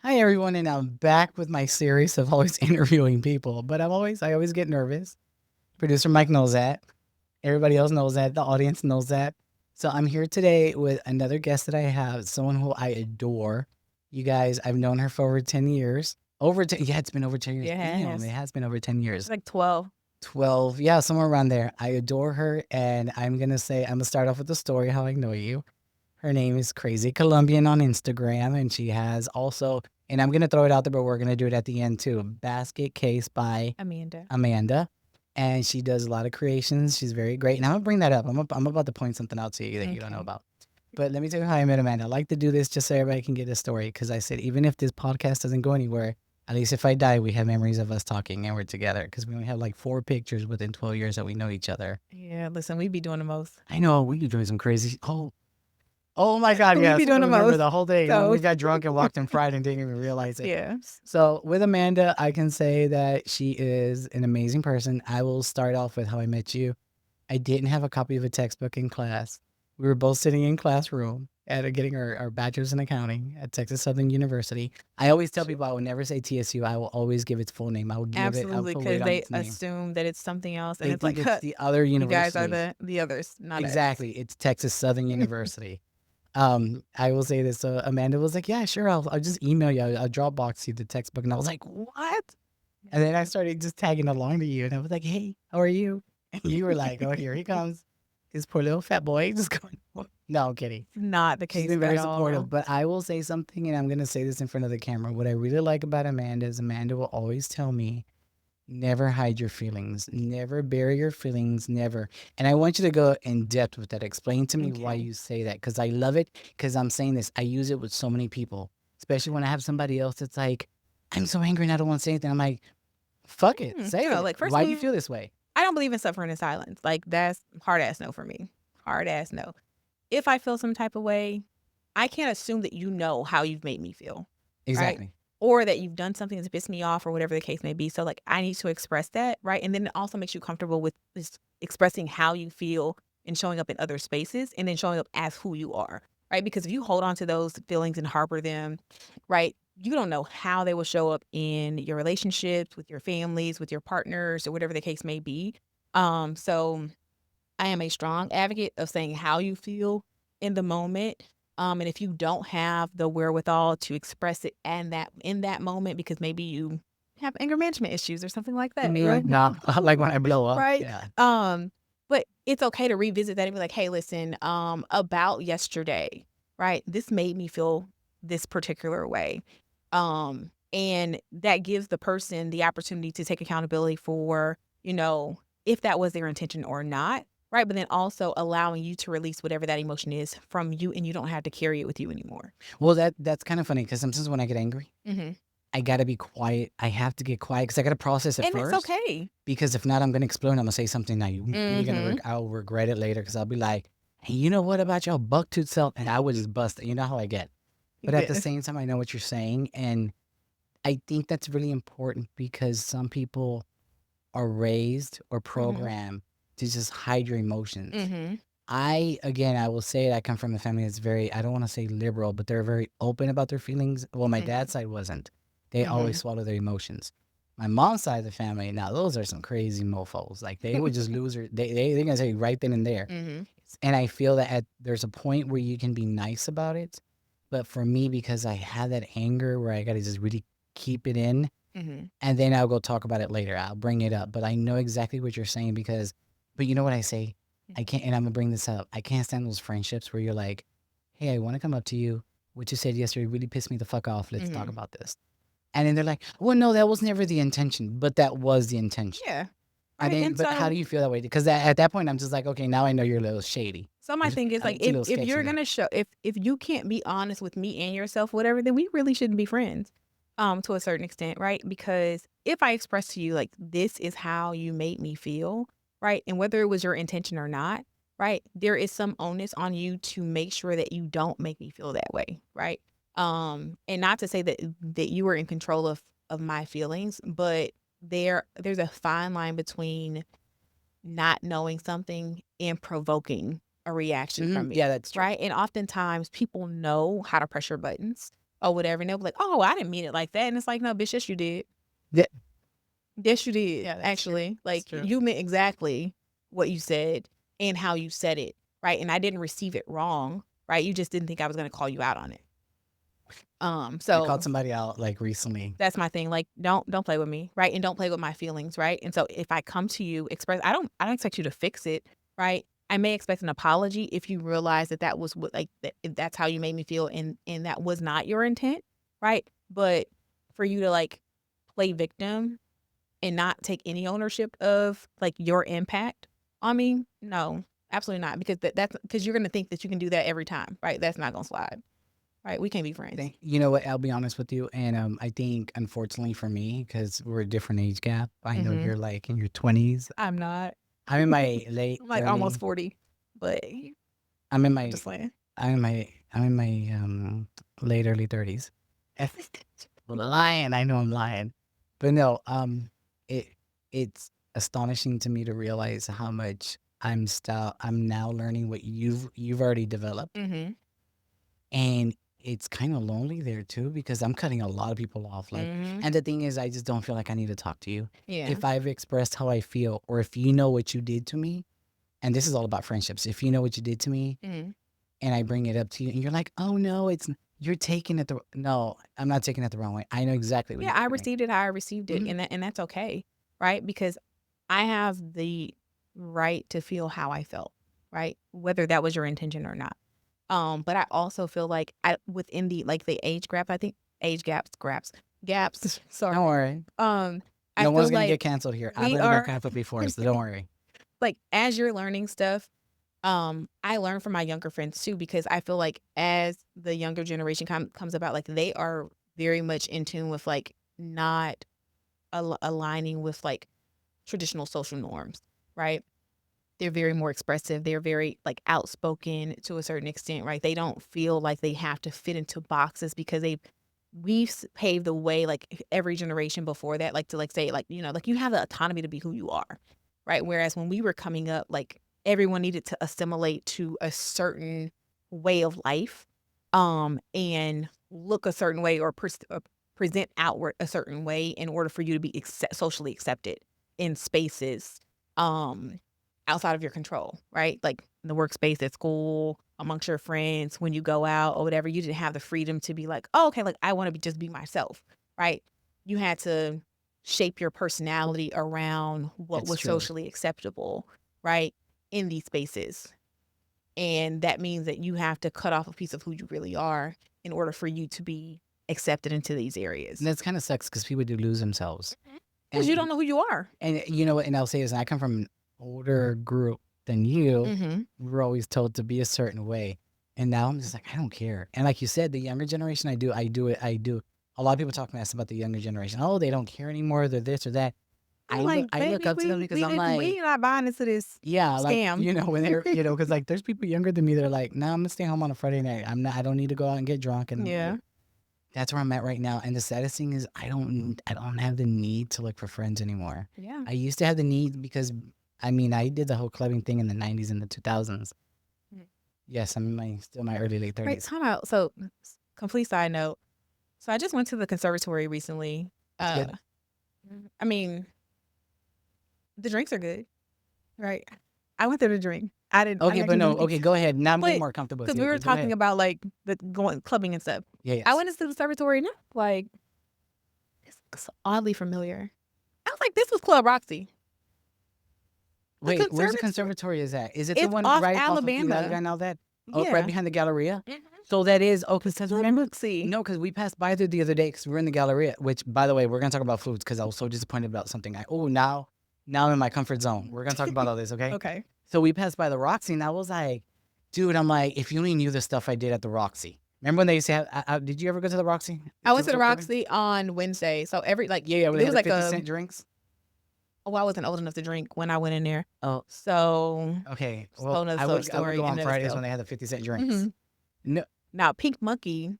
Hi everyone, and I'm back with my series of always interviewing people. But I always get nervous. Producer Mike knows that. Everybody else knows that. The audience knows that. So I'm here today with another guest that I have, someone who I adore. You guys, I've known her for over 10 years. Yeah, it's been over 10 years. Damn, it Yes. has been over 10 It's years. like 12. 12, yeah, somewhere around there. I adore her, and I'm gonna start off with the story how I know you. Her name is Crazy Colombian on Instagram, and she has also, and I'm gonna throw it out there, but we're gonna do it at the end too. Basket Case by Amanda. Amanda, and she does a lot of creations. She's very great, and I'm gonna bring that up. I'm about to point something out to you that you don't know Okay. about. But let me tell you how I met Amanda. I like to do this just so everybody can get a story, because I said even if this podcast doesn't go anywhere, at least if I die, we have memories of us talking and we're together. Because we only have like 4 pictures within 12 years that we know each other. Yeah, listen, we be doing the most. I know we could do some crazy. Oh my god, We be yes. I doing the remember most. the whole day, and then So, we got drunk and walked and fried and didn't even realize it. yeah. So with Amanda, I can say that she is an amazing person. I will start off with how I met you. I didn't have a copy of a textbook in class. We were both sitting in classroom at getting our bachelor's in accounting at Texas Southern University. I always tell people I will never say TSU. I will always give its full name. I'll Absolutely, put weight because on they its name. assume that it's something else, and They it's like, think it's "Huh, the other you guys are university. the others, not us." Exactly. It's Texas Southern University. I will say this. So Amanda was like, "Yeah, sure. I'll just email you. I'll Dropbox you the textbook." And I was like, "What?" And then I started just tagging along to you, and I was like, "Hey, how are you?" And you were like, "Oh, here he comes, this poor little fat boy, just going." No, I'm kidding. It's not the She's case been at very all. supportive, but I will say something, and I'm gonna say this in front of the camera. What I really like about Amanda is Amanda will always tell me, never hide your feelings. Never bury your feelings. Never. And I want you to go in depth with that. Explain to me why Okay. you say that. Because I love it. Because I'm saying this. I use it with so many people, especially when I have somebody else that's like, I'm so angry and I don't want to say anything. I'm like, fuck it. Say it. Like, first Why of do you all, feel this way? I don't believe in suffering in silence. Like, that's hard ass no for me. Hard ass no. If I feel some type of way, I can't assume that you know how you've made me feel, right? Exactly. Or that you've done something that's pissed me off or whatever the case may be. So, like, I need to express that, right? And then it also makes you comfortable with just expressing how you feel and showing up in other spaces and then showing up as who you are, right? Because if you hold on to those feelings and harbor them, right, you don't know how they will show up in your relationships, with your families, with your partners, or whatever the case may be. So I am a strong advocate of saying how you feel in the moment. And if you don't have the wherewithal to express it and that in that moment, because maybe you have anger management issues or something like that, right? No, like when I blow up. Right. Yeah. But it's okay to revisit that and be like, hey, listen, about yesterday, right? This made me feel this particular way. And that gives the person the opportunity to take accountability for, if that was their intention or not. Right. But then also allowing you to release whatever that emotion is from you and you don't have to carry it with you anymore. Well, that's kind of funny because sometimes when I get angry, Mm-hmm. I got to be quiet. I have to get quiet because I got to process it And that's first. okay. Because if not, I'm gonna explode and I'm gonna say something that Mm-hmm. I'll regret it later because I'll be like, "Hey, you know what about your bucktooth self?" And I would just bust it. You know how I get. But at the Yes. same time, I know what you're saying, and I think that's really important because some people are raised or Mm-hmm. programmed to just hide your emotions. Mm-hmm. I will say it, I come from a family that's very, I don't want to say liberal, but they're very open about their feelings. Well, my Mm-hmm. dad's side wasn't. They always Mm-hmm. swallow their emotions. My mom's side of the family, now those are some crazy mofos. Like they would just lose their, they're gonna say right then and there. Mm-hmm. And I feel that there's a point where you can be nice about it, but for me, because I have that anger where I gotta just really keep it in, Mm-hmm. and then I'll go talk about it later. I'll bring it up, but I know exactly what you're saying because, but you know what I say? I can't, and I'm gonna bring this up. I can't stand those friendships where you're like, "Hey, I want to come up to you. What you said yesterday really pissed me the fuck off. Let's talk Mm-hmm. about this." And then they're like, "Well, no, that was never the intention, but that was the intention." Yeah. And Right. then, And but how so do you feel that way? Because at that point, I'm just like, okay, now I know you're a little shady. my thing is like It's a if little if sketchy you're there. gonna show if you can't be honest with me and yourself, whatever, then we really shouldn't be friends. To a certain extent, right? Because if I express to you like this is how you made me feel, right? And whether it was your intention or not, right? There is some onus on you to make sure that you don't make me feel that way, right? And not to say that you were in control of my feelings, but there's a fine line between not knowing something and provoking a reaction from me, Yeah, that's true. right? And oftentimes people know how to press your buttons. or whatever, and they'll be like, "Oh, I didn't mean it like that," and it's like, "No, bitch, yes, you did. Yeah, Yes, you did, yeah, that's true. actually. That's Like, true. you meant exactly what you said and how you said it, right? And I didn't receive it wrong, right? You just didn't think I was gonna call you out on it." I called So somebody out like recently. that's my thing. Like, don't play with me, right? And don't play with my feelings, right? And so if I come to you, express, I don't expect you to fix it, right? I may expect an apology if you realize that that was what, like, that, if that's how you made me feel, and that was not your intent, right? But for you to like play victim and not take any ownership of like your impact on me, no, absolutely not, because that's because you're gonna think that you can do that every time, right? That's not gonna slide, right? We can't be friends. You know what? I'll be honest with you, and I think unfortunately for me, because we're a different age gap. I know Hmm. you're like in your 20s. I'm not. I'm in my late I'm like almost early. 40, but I'm in I'm my just saying. I'm in my late early 30s. Lying, I know I'm lying, but no. It it's astonishing to me to realize how much I'm now learning what you've already developed, Mhm. and it's kind of lonely there too because I'm cutting a lot of people off. Like, Mhm. and the thing is, I just don't feel like I need to talk to you Yeah. if I've expressed how I feel, or if you know what you did to me. And this is all about friendships. If you know what you did to me, Mhm. and I bring it up to you, and you're like, "Oh no, you're taking it the no, I'm not taking it the wrong way. I know exactly what Yeah, you I did to me." received it how I received it, Mhm. and that's okay, right? Because I have the right to feel how I felt, right? Whether that was your intention or not. But I also feel like I within the like the age gap, I think age gaps. Don't Sorry. worry. Um, I No one's feel gonna get like canceled here. I've we already got are canceled before, so don't worry. like as you're learning stuff, I learn from my younger friends too, because I feel like as the younger generation comes about, like they are very much in tune with like not aligning with like traditional social norms, right? They're very more expressive. They're very like outspoken to a certain extent, right? They don't feel like they have to fit into boxes because we've paved the way, like every generation before that, like to like say like, like you have the autonomy to be who you are, right? Whereas when we were coming up, like everyone needed to assimilate to a certain way of life, and look a certain way, or present outward a certain way in order for you to be socially accepted in spaces, um outside of your control, right? Like in the workspace, at school, amongst your friends, when you go out or whatever, you didn't have the freedom to be like, oh, okay, like I want to just be myself, right? You had to shape your personality around what It's was true. socially acceptable, right? In these spaces. And that means that you have to cut off a piece of who you really are in order for you to be accepted into these And areas. that's kind of sucks because people do lose themselves. Because you And don't know who you are. you know what? And I'll say this, and I come from an older group than you. Mm-hmm. We were always told to be a certain way, and now I'm just like, I don't care. And like you said, the younger generation, I do. A lot of people talk mess about the younger generation. Oh, they don't care anymore. They're this or that. I'm like, I look baby, up to them because I'm like, we not buying into this yeah, like, scam. when they're, because like there's people younger than me. They're like, no, I'm gonna stay home on a Friday night. I don't need to go out and get drunk. And I'm like, Yeah. that's where I'm at right now. And the saddest thing is, I don't have the need to look for friends anymore. Yeah. I used to have the need because, I mean, I did the whole clubbing thing in the 90s and the 2000s. Mm. Yes, I'm in still my early late Wait, 30s. time out. So, complete side note. So, I just went to the conservatory recently. It's Uh, good. I mean, the drinks are good, right? I went there to drink. I Okay, but actually no, didn't think, okay, go ahead. Now I'm getting but more comfortable with because you. we were Okay, go talking ahead. about like the going clubbing and stuff. Yeah, I yes. went into the conservatory and I'm like, this looks oddly familiar. I was like, this was Club Roxy. The Wait, where's the conservatory. conservatory is at? Is it the It's one off right off of Fidalga Alabama. and all that? Oh, right Yeah. behind the Galleria? Mhm. So that is, okay, It's because Club remember, Roxy. no, because we passed by there the other day because we were in the Galleria, which, by the way, we're going to talk about foods because I was so disappointed about something. Now I'm in my comfort zone. We're going to talk about all this, okay? Okay. So we passed by the Roxy, and I was like, dude, I'm like, if you only knew the stuff I did at the Roxy. Remember when they used to have, did you ever go to the Roxy? I went to the Go clubbing? Roxy on Wednesday. So every like Yeah, where they it had was the like 50-cent drinks. I wasn't old enough to drink when I went in there. Oh, So okay. it's a whole Well, nother I would story go in on and of Fridays itself. when they had the 50-cent drinks. Mhm. No, Now Pink Monkey,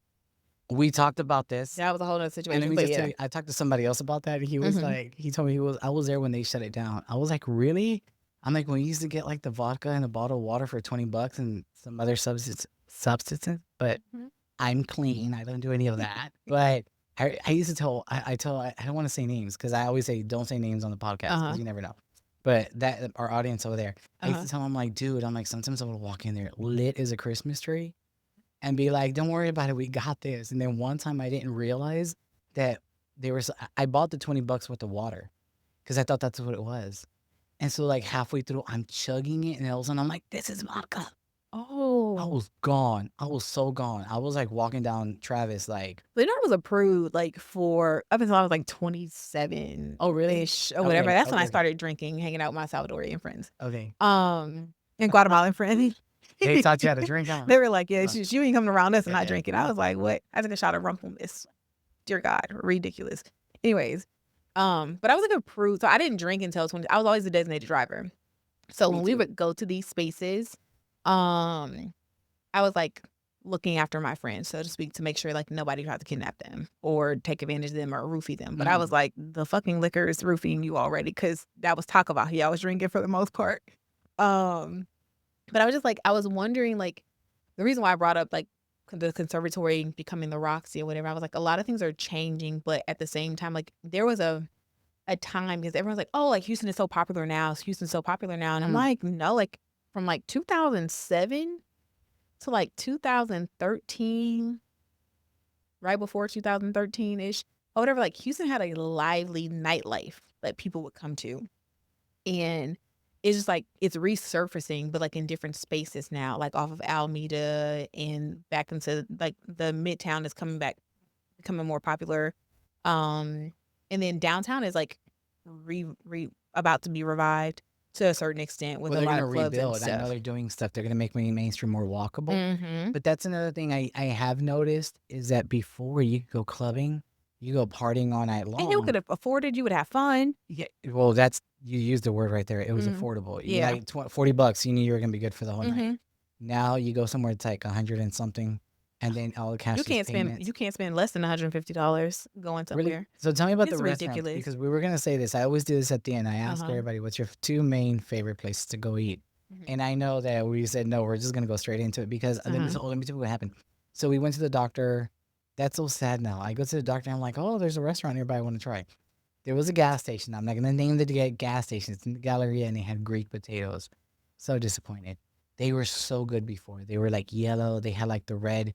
we talked about this. that was a whole nother And situation. let me But just tell yeah. you, I talked to somebody else about that. And he was Mhm. like, he told me I was there when they shut it down. I was like, really? I'm like, when we used to get like the vodka and a bottle of water for $20 and some other substances, but Mhm. I'm clean. I don't do any of that. But I used to tell I don't want to say names because I always say don't say names on the podcast because Uh-huh. you never know. But that our audience over there, I used Uh-huh. to tell them like, dude, I'm like sometimes I would walk in there lit as a Christmas tree and be like, don't worry about it, we got this. And then one time I didn't realize that I bought the $20 worth of water because I thought that's what it was. And so like halfway through, I'm chugging it, and all of a sudden I'm like, this is vodka. I Oh. was gone. I was so gone. I was like walking down Travis, like, Leonardo was approved like for up until I was like 27 oh really? ish or whatever. Okay, That's when I okay, started drinking, hanging out with my Salvadorian friends. okay. And Guatemalan friends. They taught you how to drink, huh? They were like, yeah, Uh, you ain't coming around us and yeah, not yeah. drinking. I was like, what? I took a shot of Rumpelmiss. Dear God, ridiculous. Anyways, but I was like approved. So I didn't drink until 20. I was always a designated driver. So Me when we too. would go to these spaces, I was like looking after my friends, so to speak, to make sure like nobody tried to kidnap them or take advantage of them or roofie them. But I was like, the fucking liquor is roofing you already, because that was Taco Bell. I was drinking for the most part. But I was just like, I was wondering, like, the reason why I brought up like the conservatory becoming the Roxy or whatever, I was like, a lot of things are changing, but at the same time, like there was a time, because everyone's like, oh, like Houston is so popular now. Houston's so popular now. And I'm like, no, like from like 2007 to like 2013, right before 2013-ish, or whatever, like Houston had a lively nightlife that people would come to. And it's just like it's resurfacing, but like in different spaces now, like off of Alameda and back into like the Midtown is coming back, becoming more popular. And then downtown is like re about to be revived to a certain extent with Well, a they're lot gonna of clubs and rebuild. I know stuff. they're doing stuff. They're gonna make mainstream more walkable. Mm-hmm. But that's another thing I have noticed is that before you go clubbing, you go partying all night And you long. could afford it. You would have fun. Yeah, well, that's you used the word right there. It was Mhm. affordable. Yeah. Like $40, you knew you were gonna be good for the whole night. Mhm. Now you go somewhere it's like 100 and something, and then all the You cashless can't spend payments. less than $150 going Really? somewhere. So tell me about the It's restaurants ridiculous. because we were gonna say this. I always do this at the end. I ask Uh-huh. everybody, "What's your two main favorite places to go eat?" Mhm. And I know that we said no. We're just gonna go straight into it because let me tell you what happened. So we went to the doctor. That's so sad now. I go to the doctor. And I'm like, "Oh, there's a restaurant nearby I want to try." There was a gas station. I'm not gonna name the gas station. It's in the Galleria, and they had Greek potatoes. So disappointed. They were so good before. They were like yellow. They had like the red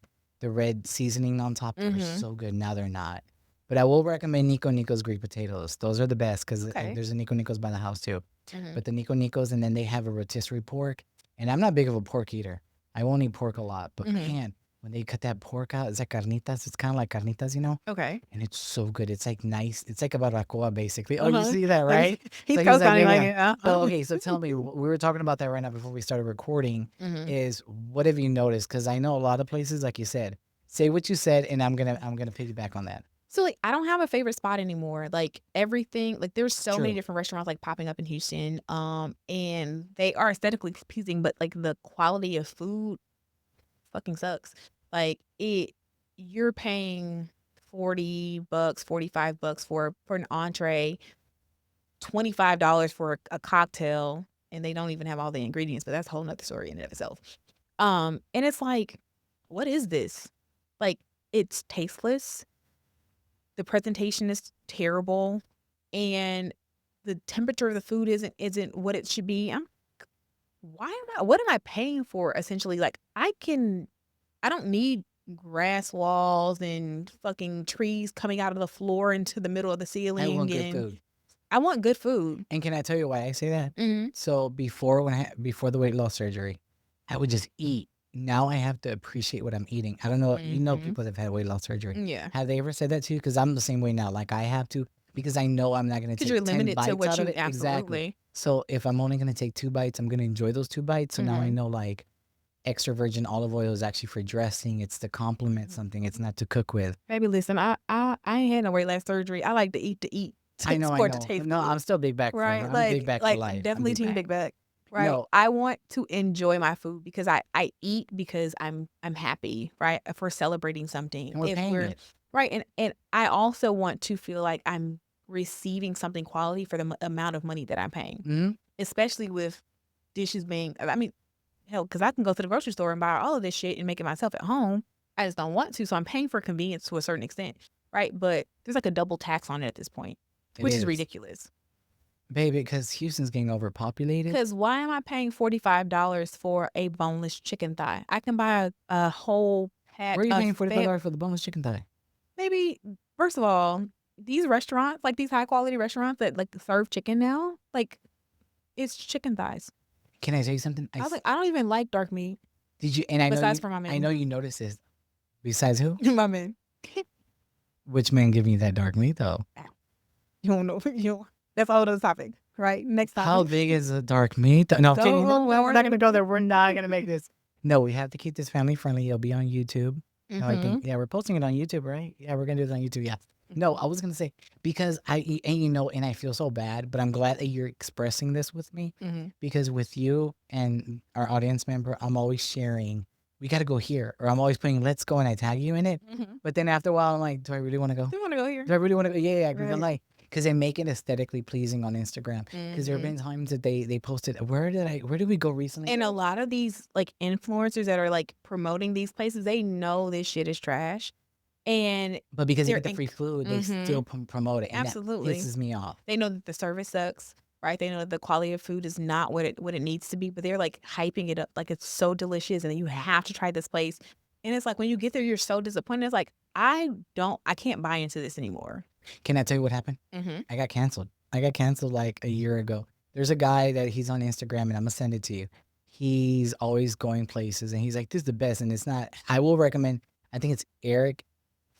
seasoning on top. They were Mhm. so good. Now they're not. But I will recommend Nico Nico's Greek potatoes. Those are the best because Okay. there's a Nico Nico's by the house too. Mhm. But the Nico Nico's, and then they have a rotisserie pork. And I'm not big of a pork eater. I won't eat pork a lot. But Mhm. man, when they cut that pork out, it's like carnitas. It's kind of like carnitas, you know? Okay. And it's so good. It's like nice. It's like a barbacoa, basically. Oh, you Uh-huh. see that, Like right? he So he was told like, sounding yeah, like yeah. it. Uh-huh. So, okay, so tell me, we were talking about that right now before we started recording, Mhm. is what have you noticed? Because I know a lot of places, like you said, say what you said, and I'm gonna piggyback on that. So like I don't have a favorite spot anymore. Like everything, like there's It's so many true. different restaurants like popping up in Houston. And they are aesthetically pleasing, but like the quality of food fucking sucks. Like you're paying $40, $45 for an entree, $25 for a cocktail, and they don't even have all the ingredients, but that's a whole nother story in and of itself. And it's like, what is this? Like, it's tasteless. The presentation is terrible, and the temperature of the food isn't what it should be. What am I paying for essentially? Like I don't need grass walls and fucking trees coming out of the floor into the middle of the I ceiling, want good and food. I want good food. And can I tell you why I say that? Mhm. So before before the weight loss surgery, I would just eat. Now I have to appreciate what I'm eating. I don't know. You know, Mhm. people that have had weight loss surgery. Yeah. Have they ever said that to you? Because I'm the same way now. Like I have to because I know I'm not gonna 'Cause take you're 10 limited to bites what out of you it. Exactly. absolutely. So if I'm only gonna take 2 bites, I'm gonna enjoy those 2 bites. So now I Mhm. know like extra virgin olive oil is actually for dressing. It's to complement something. It's not to cook with. Baby, listen, I ain't had no weight loss surgery. I like to eat I know. I for it to know. taste No, good. I'm still big back forever. Right? I'm big back for Like life. I'm definitely big team back. big back. Right? No, I want to enjoy my food because I eat because I'm happy, right? If we're celebrating something. and we're If paying we're it. right, and I also want to feel like I'm receiving something quality for the amount of money that I'm paying. Hmm. Especially with dishes being, I mean, hell, because I can go to the grocery store and buy all of this shit and make it myself at home. I just don't want to. So I'm paying for convenience to a certain extent, right? But there's like a double tax on it at this point, It which is is. ridiculous. Baby, because Houston's getting overpopulated. Because why am I paying $45 for a boneless chicken thigh? I can buy a whole pack Where are you of paying $45 for the boneless chicken thigh? maybe. First of all, these restaurants, like these high quality restaurants that like serve chicken now, like it's chicken thighs. Can I tell you something? I was like, I don't even like dark meat Did you? And I know besides you. for my I men. know you noticed this. Besides who? My men. Which man giving you that dark meat though? You don't know. That's a whole other topic, right? Next topic. How big is a dark meat? No, I'm kidding. Well, we're not gonna go there. We're not gonna make this. No, we have to keep this family friendly. It'll be on YouTube. No, I think we're posting it on YouTube, right? Yeah, we're gonna do it on YouTube. Yeah. No, I was gonna say because and I feel so bad, but I'm glad that you're expressing this with me because with you and our audience member, I'm always sharing. We got to go here, or I'm always putting "Let's go" and I tag you in it. But then after a while, I'm like, do I really want to go? Do you want to go here? Do I really want to go? Yeah, because I'm Right. like, because they make it aesthetically pleasing on Instagram. Because there have been times that they posted. Where did we go recently? And a lot of these like influencers that are like promoting these places, they know this shit is trash. And But because they they're get the free food, they still promote it. And absolutely that pisses me off. they know that the service sucks, right? They know that the quality of food is not what it needs to be, but they're like hyping it up like it's so delicious and you have to try this place. And it's like when you get there, you're so disappointed. It's like I can't buy into this anymore. Can I tell you what happened? I got canceled. I got canceled like a year ago. There's a guy that he's on Instagram, and I'm gonna send it to you. He's always going places, and he's like, "This is the best," and it's not. I will recommend. I think it's Eric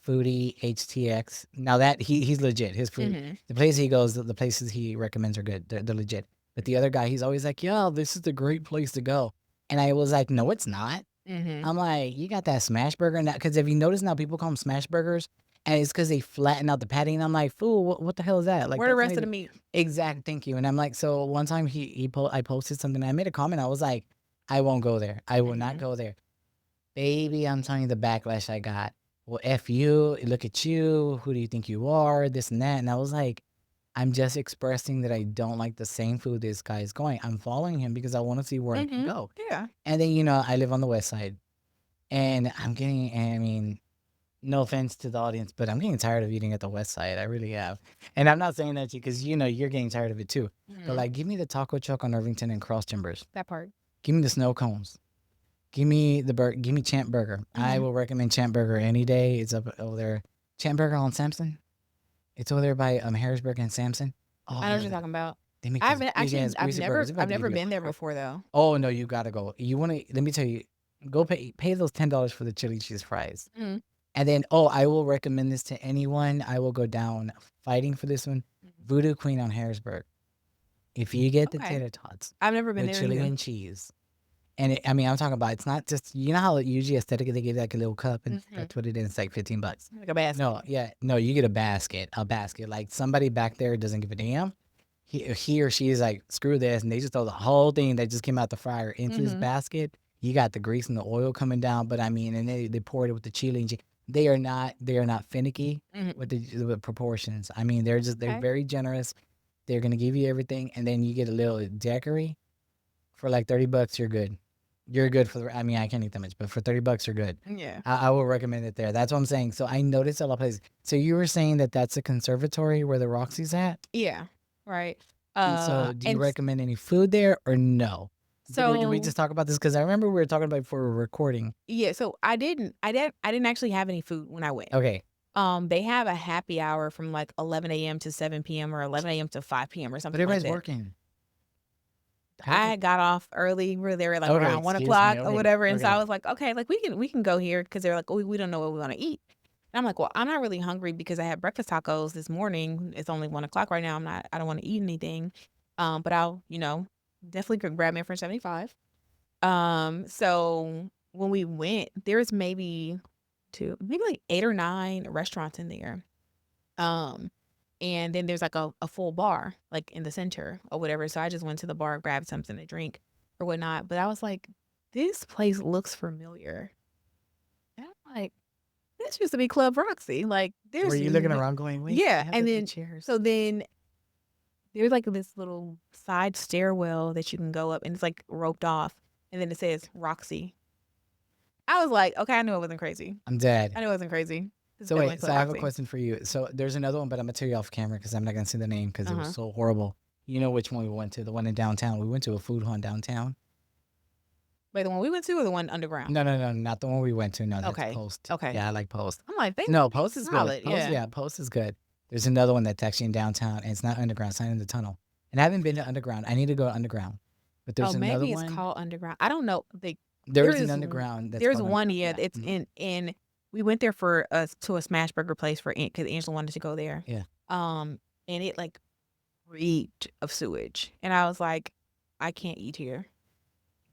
Foodie HTX. Now that he's legit. His food, the places he goes, the places he recommends are good. They're legit. But the other guy, he's always like, "Yeah, this is the great place to go," and I was like, "No, it's not." I'm like, "You got that smash burger now?" Because if you notice now, people call them smash burgers, and it's because they flatten out the patty. And I'm like, "Fool, what the hell is that?" Like, Where the that's rest not of the even meat? exact. Thank you. And I'm like, so one time I posted something. I made a comment. I was like, "I won't go there. I will not go there." Baby, I'm telling you the backlash I got. Well, F you, look at you, who do you think you are, this and that. And I was like, I'm just expressing that I don't like the same food this guy is going. I'm following him because I want to see where I can go. Yeah. And then, I live on the west side. And I'm getting, I mean, no offense to the audience, but I'm getting tired of eating at the west side. I really have. And I'm not saying that to you because, you're getting tired of it too. But like, give me the taco truck on Irvington and Cross Timbers. That part. Give me the snow cones. Give me give me Champ Burger. I will recommend Champ Burger any day. It's up over there. Champ Burger on Samson. It's over there by Harrisburg and Samson. Oh, I know what you're talking about. They make I've these actually big-ass greasy burgers. They're about I've to give never you a been there heart. before though. Oh no, you gotta go. You want to? Let me tell you. Go pay those $10 for the chili cheese fries. And then I will recommend this to anyone. I will go down fighting for this one. Voodoo Queen on Harrisburg. If you get the Okay. tater tots I've never been with there chili either. and cheese. And I'm talking about, it's not just, how usually aesthetically they give like a little cup and that's what it is. It's like $15. Like a basket. No, you get a basket. Like somebody back there doesn't give a damn. He or she is like, screw this. And they just throw the whole thing that just came out the fryer into this basket. You got the grease and the oil coming down. But and they poured it with the chili and they are not finicky with the proportions. They're very generous. They're going to give you everything. And then you get a little daiquiri for like $30. You're good. You're good for I can't eat that much, but for $30, you're good. Yeah. I will recommend it there. That's what I'm saying. So I noticed a lot of places. So you were saying that that's a conservatory where the Roxy's at? Yeah. Right. And so do you and recommend any food there or no? Can we so just talk about this? Because I remember we were talking about it before we were recording. yeah, so I didn't actually have any food when I went. Okay. They have a happy hour from like 11 a.m. to 7 p.m. or 11 a.m. to 5 p.m. or But something like everybody's that. working. I got off early. We were there at like Okay, around 1 excuse o'clock me, or okay, whatever. And so okay. I was like, okay, like we can go here because they're like, oh, we don't know what we want to eat. And I'm like, well, I'm not really hungry because I had breakfast tacos this morning. It's only 1 o'clock right now. I don't want to eat anything. But I'll, definitely could grab me for 75. So when we went, there's maybe like 8 or 9 restaurants in there. And then there's like a full bar like in the center or whatever. So I just went to the bar, grabbed something to drink or whatnot. But I was like, this place looks familiar. And I'm like, this used to be Club Roxy. Like there's Were you looking around going, wait, yeah. they have And the then chairs. so then there's like this little side stairwell that you can go up and it's like roped off. And then it says Roxy. I was like, okay, I knew it wasn't crazy. I'm dead. I knew it wasn't crazy. It's So definitely wait, so I have a collapsing. question for you. So there's another one, but I'm gonna tell you off camera because I'm not gonna say the name because it was so horrible. You know which one we went to? The one in downtown. We went to a food hall downtown. Wait, the one we went to or the one underground? No, not the one we went to. No, that's Okay. Post. Okay. Yeah, I like Post. I'm like, they No, might be Post is good. solid. Post, Yeah. Post is good. There's another one that's actually in downtown, and it's not underground. It's not in the tunnel. And I haven't been to underground. I need to go to underground. But there's Oh, another maybe it's one. called underground. I don't know. There there is an is underground that's there's called one, underground. yeah. It's Mhm. in we went there for us to a smash burger place for because Angela wanted to go there. Yeah. And it like reeked of sewage, and I was like, I can't eat here.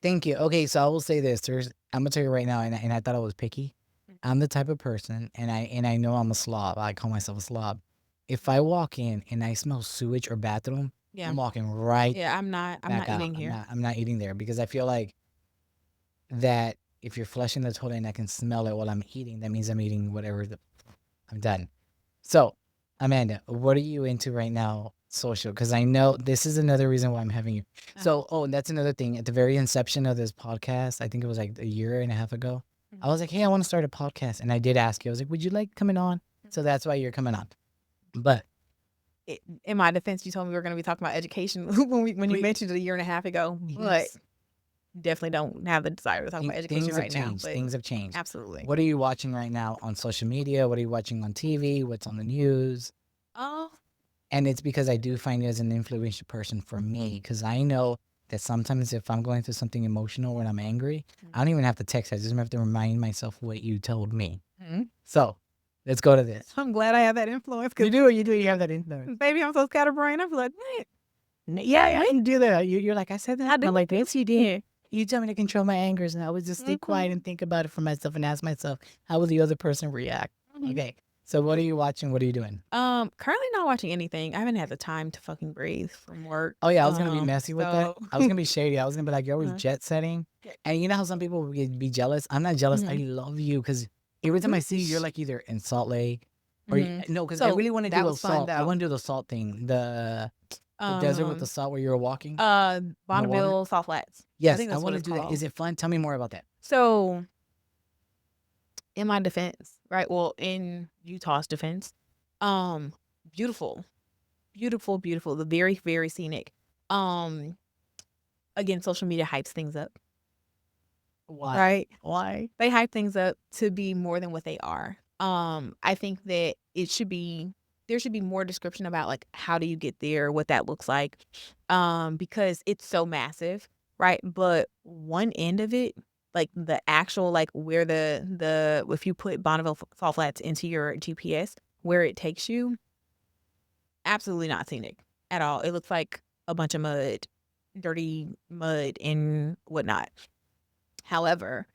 Thank you. Okay, so I will say this. I'm gonna tell you right now, and I thought I was picky. I'm the type of person, and I know I'm a slob. I call myself a slob. If I walk in and I smell sewage or bathroom, Yeah. I'm walking right Yeah, I'm not back out. eating here. I'm not eating there because I feel like that if you're flushing the toilet and I can smell it while I'm eating, that means I'm eating whatever I'm done. So, Amanda, what are you into right now, social? Because I know this is another reason why I'm having you. So, and that's another thing. At the very inception of this podcast, I think it was like a year and a half ago, I was like, hey, I want to start a podcast. And I did ask you, I was like, would you like coming on? So that's why you're coming on. But In my defense, you told me we were going to be talking about education when you mentioned it a year and a half ago, but definitely don't have the desire to talk about education right now. But things have changed. absolutely. What are you watching right now on social media? What are you watching on TV? What's on the news? Oh, And it's because I do find you as an influential person for me, because I know that sometimes if I'm going through something emotional when I'm angry, I don't even have to text. I just have to remind myself what you told me. So let's go to this. I'm glad I have that influence. You do. You have that influence. Baby, I'm so scatterbrained. I'm like, Yeah, you do that. You're like, I said that. I do. I'm like, yes, you did. You tell me to control my angers, and I would just stay quiet and think about it for myself and ask myself, how will the other person react? Okay. So what are you watching? What are you doing? Currently not watching anything. I haven't had the time to fucking breathe from work. Oh yeah, I was gonna be messy with that. so- I was gonna be shady. I was gonna be like, you're always jet setting, and you know how some people would be jealous. I'm not jealous. I love you because every time I see you, you're like either in Salt Lake or no, because I So, really want to that do a was fun, salt. I though. want to do the salt thing, the desert with the salt where you were walking. Bonneville Salt Flats. Yes, think I that's what want to it's do that. called. Is it fun? Tell me more about that. So, in my defense, right? Well, in Utah's defense, beautiful, beautiful, beautiful. The very, very scenic. Again, social media hypes things up, Why? right? Why? They hype things up to be more than what they are. I think that there should be more description about like how do you get there, what that looks like, because it's so massive, right? But one end of it, like the actual like where the if you put Bonneville Salt Flats into your GPS, where it takes you, absolutely not scenic at all. It looks like a bunch of mud, dirty mud and whatnot. However,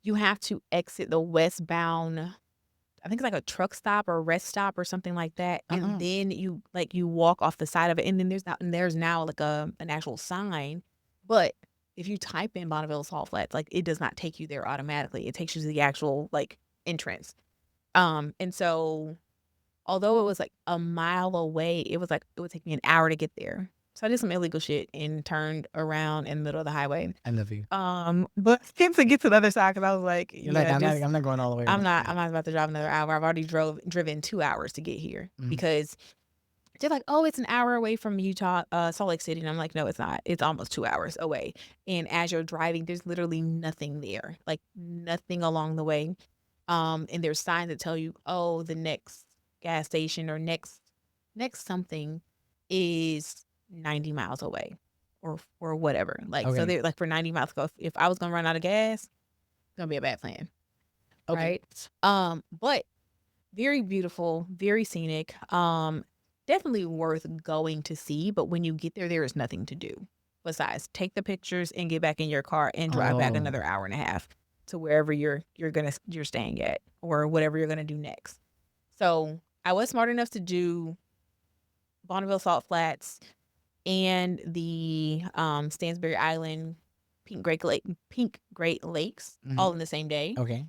you have to exit the westbound, I think it's like a truck stop or rest stop or something like that. And then you walk off the side of it. And then there's now like an actual sign. But if you type in Bonneville Salt Flats, like it does not take you there automatically. It takes you to the actual like entrance. And so although it was like a mile away, it was like it would take me an hour to get there. So I did some illegal shit and turned around in the middle of the highway. I love you. But to get to the other side, because I was like, You're like, I'm not going all the way. I'm not about to drive another hour. I've already driven 2 hours to get here because they're like, oh, it's an hour away from Utah, Salt Lake City. And I'm like, no, it's not. It's almost 2 hours away. And as you're driving, there's literally nothing there, like nothing along the way. And there's signs that tell you, oh, the next gas station or next something is 90 miles away or whatever. Like, so they're like for 90 miles ago, if I was going to run out of gas, it's going to be a bad plan. Okay. Right. But very beautiful, very scenic. Definitely worth going to see. But when you get there, there is nothing to do besides take the pictures and get back in your car and drive back another hour and a half to wherever you're staying at or whatever you're gonna do next. So I was smart enough to do Bonneville Salt Flats and the Stansbury Island Pink Great Lakes all in the same day. Okay.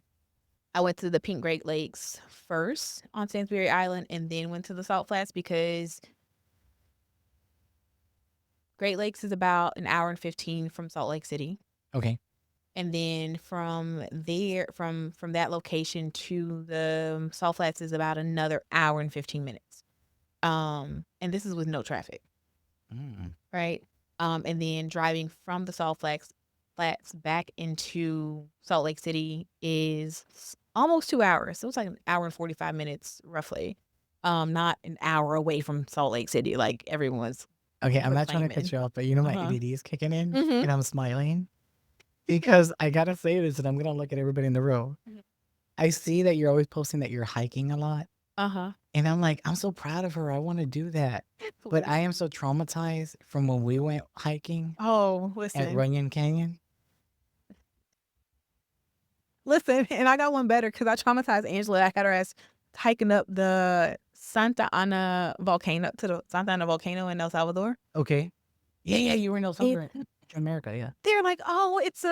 I went to the Pink Great Lakes first on Stansbury Island and then went to the Salt Flats because Great Lakes is about an hour and 15 from Salt Lake City. Okay. And then from there, from that location to the Salt Flats is about another hour and 15 minutes. And this is with no traffic, Mm. right? And then driving from the Flats back into Salt Lake City is almost 2 hours. So it's like an hour and 45 minutes roughly. Not an hour away from Salt Lake City, like everyone's Okay, I'm not trying to cut proclaiming. you off, but you know my Uh-huh. ADD is kicking in, Mm-hmm. and I'm smiling because I gotta say this, and I'm gonna look at everybody in the room. Mhm. I see that you're always posting that you're hiking a lot, Uh-huh. and I'm like, I'm so proud of her. I want to do that, but I am so traumatized from when we went hiking Oh, at listen. Runyon Canyon. Listen, and I got one better because I traumatized Angela. I had her ass hiking up the Santa Ana volcano to the Santa Ana volcano in El Salvador. Okay, yeah, you were in El It, Salvador, America, yeah. they're like, oh, it's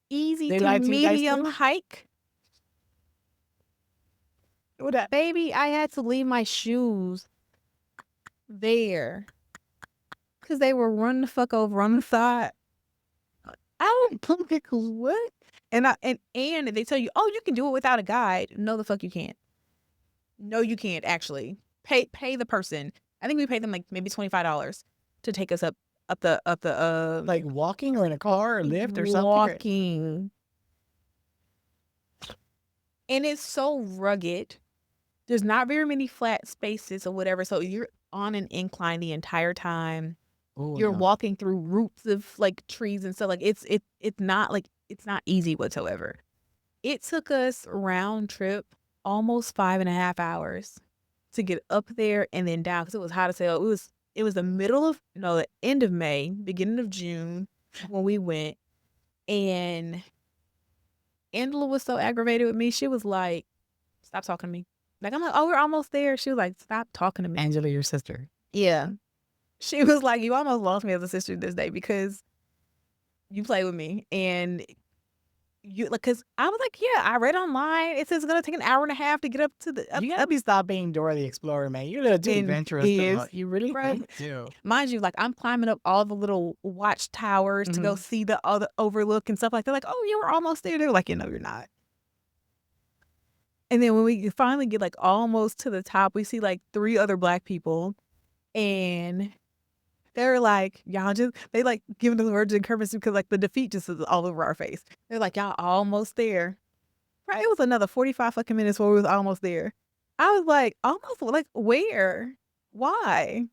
easy They to lied to you guys medium too. hike. What that? Baby, I had to leave my shoes there because they were running the fuck over on the side. I don't like what? And they tell you, oh, you can do it without a guide. No, the fuck you can't. No, you can't actually. Pay the person. I think we paid them like maybe $25 to take us up the Like walking or in a car or lift or something. walking. And it's so rugged. There's not very many flat spaces or whatever. So you're on an incline the entire time. Oh You're no. walking through roots of like trees and stuff. Like it's not like it's not easy whatsoever. It took us round trip almost 5.5 hours to get up there and then down because it was hot as hell. It was the end of May, beginning of June when we went, and Angela was so aggravated with me. She was like, "Stop talking to me." Like I'm like, "Oh, we're almost there." She was like, "Stop talking to me." Angela, your sister. Yeah, she was like, "You almost lost me as a sister this day because you play with me and." You like, cause I was like, yeah, I read online. It says it's gonna take an hour and a half to get up to the You gotta be stop being Dora the Explorer, man. You're a little too It adventurous. is, You really bruh. do. Mind you, like I'm climbing up all the little watchtowers to go see the other overlook and stuff like that. Like, oh, you were almost there. They're like, no, you're not. And then when we finally get like almost to the top, we see like 3 other Black people, and they're like, y'all just they like giving us words of encouragement because like the defeat just is all over our face. They're like, y'all almost there. Right? It was another 45 fucking minutes before we was almost there. I was like, almost like where? Why?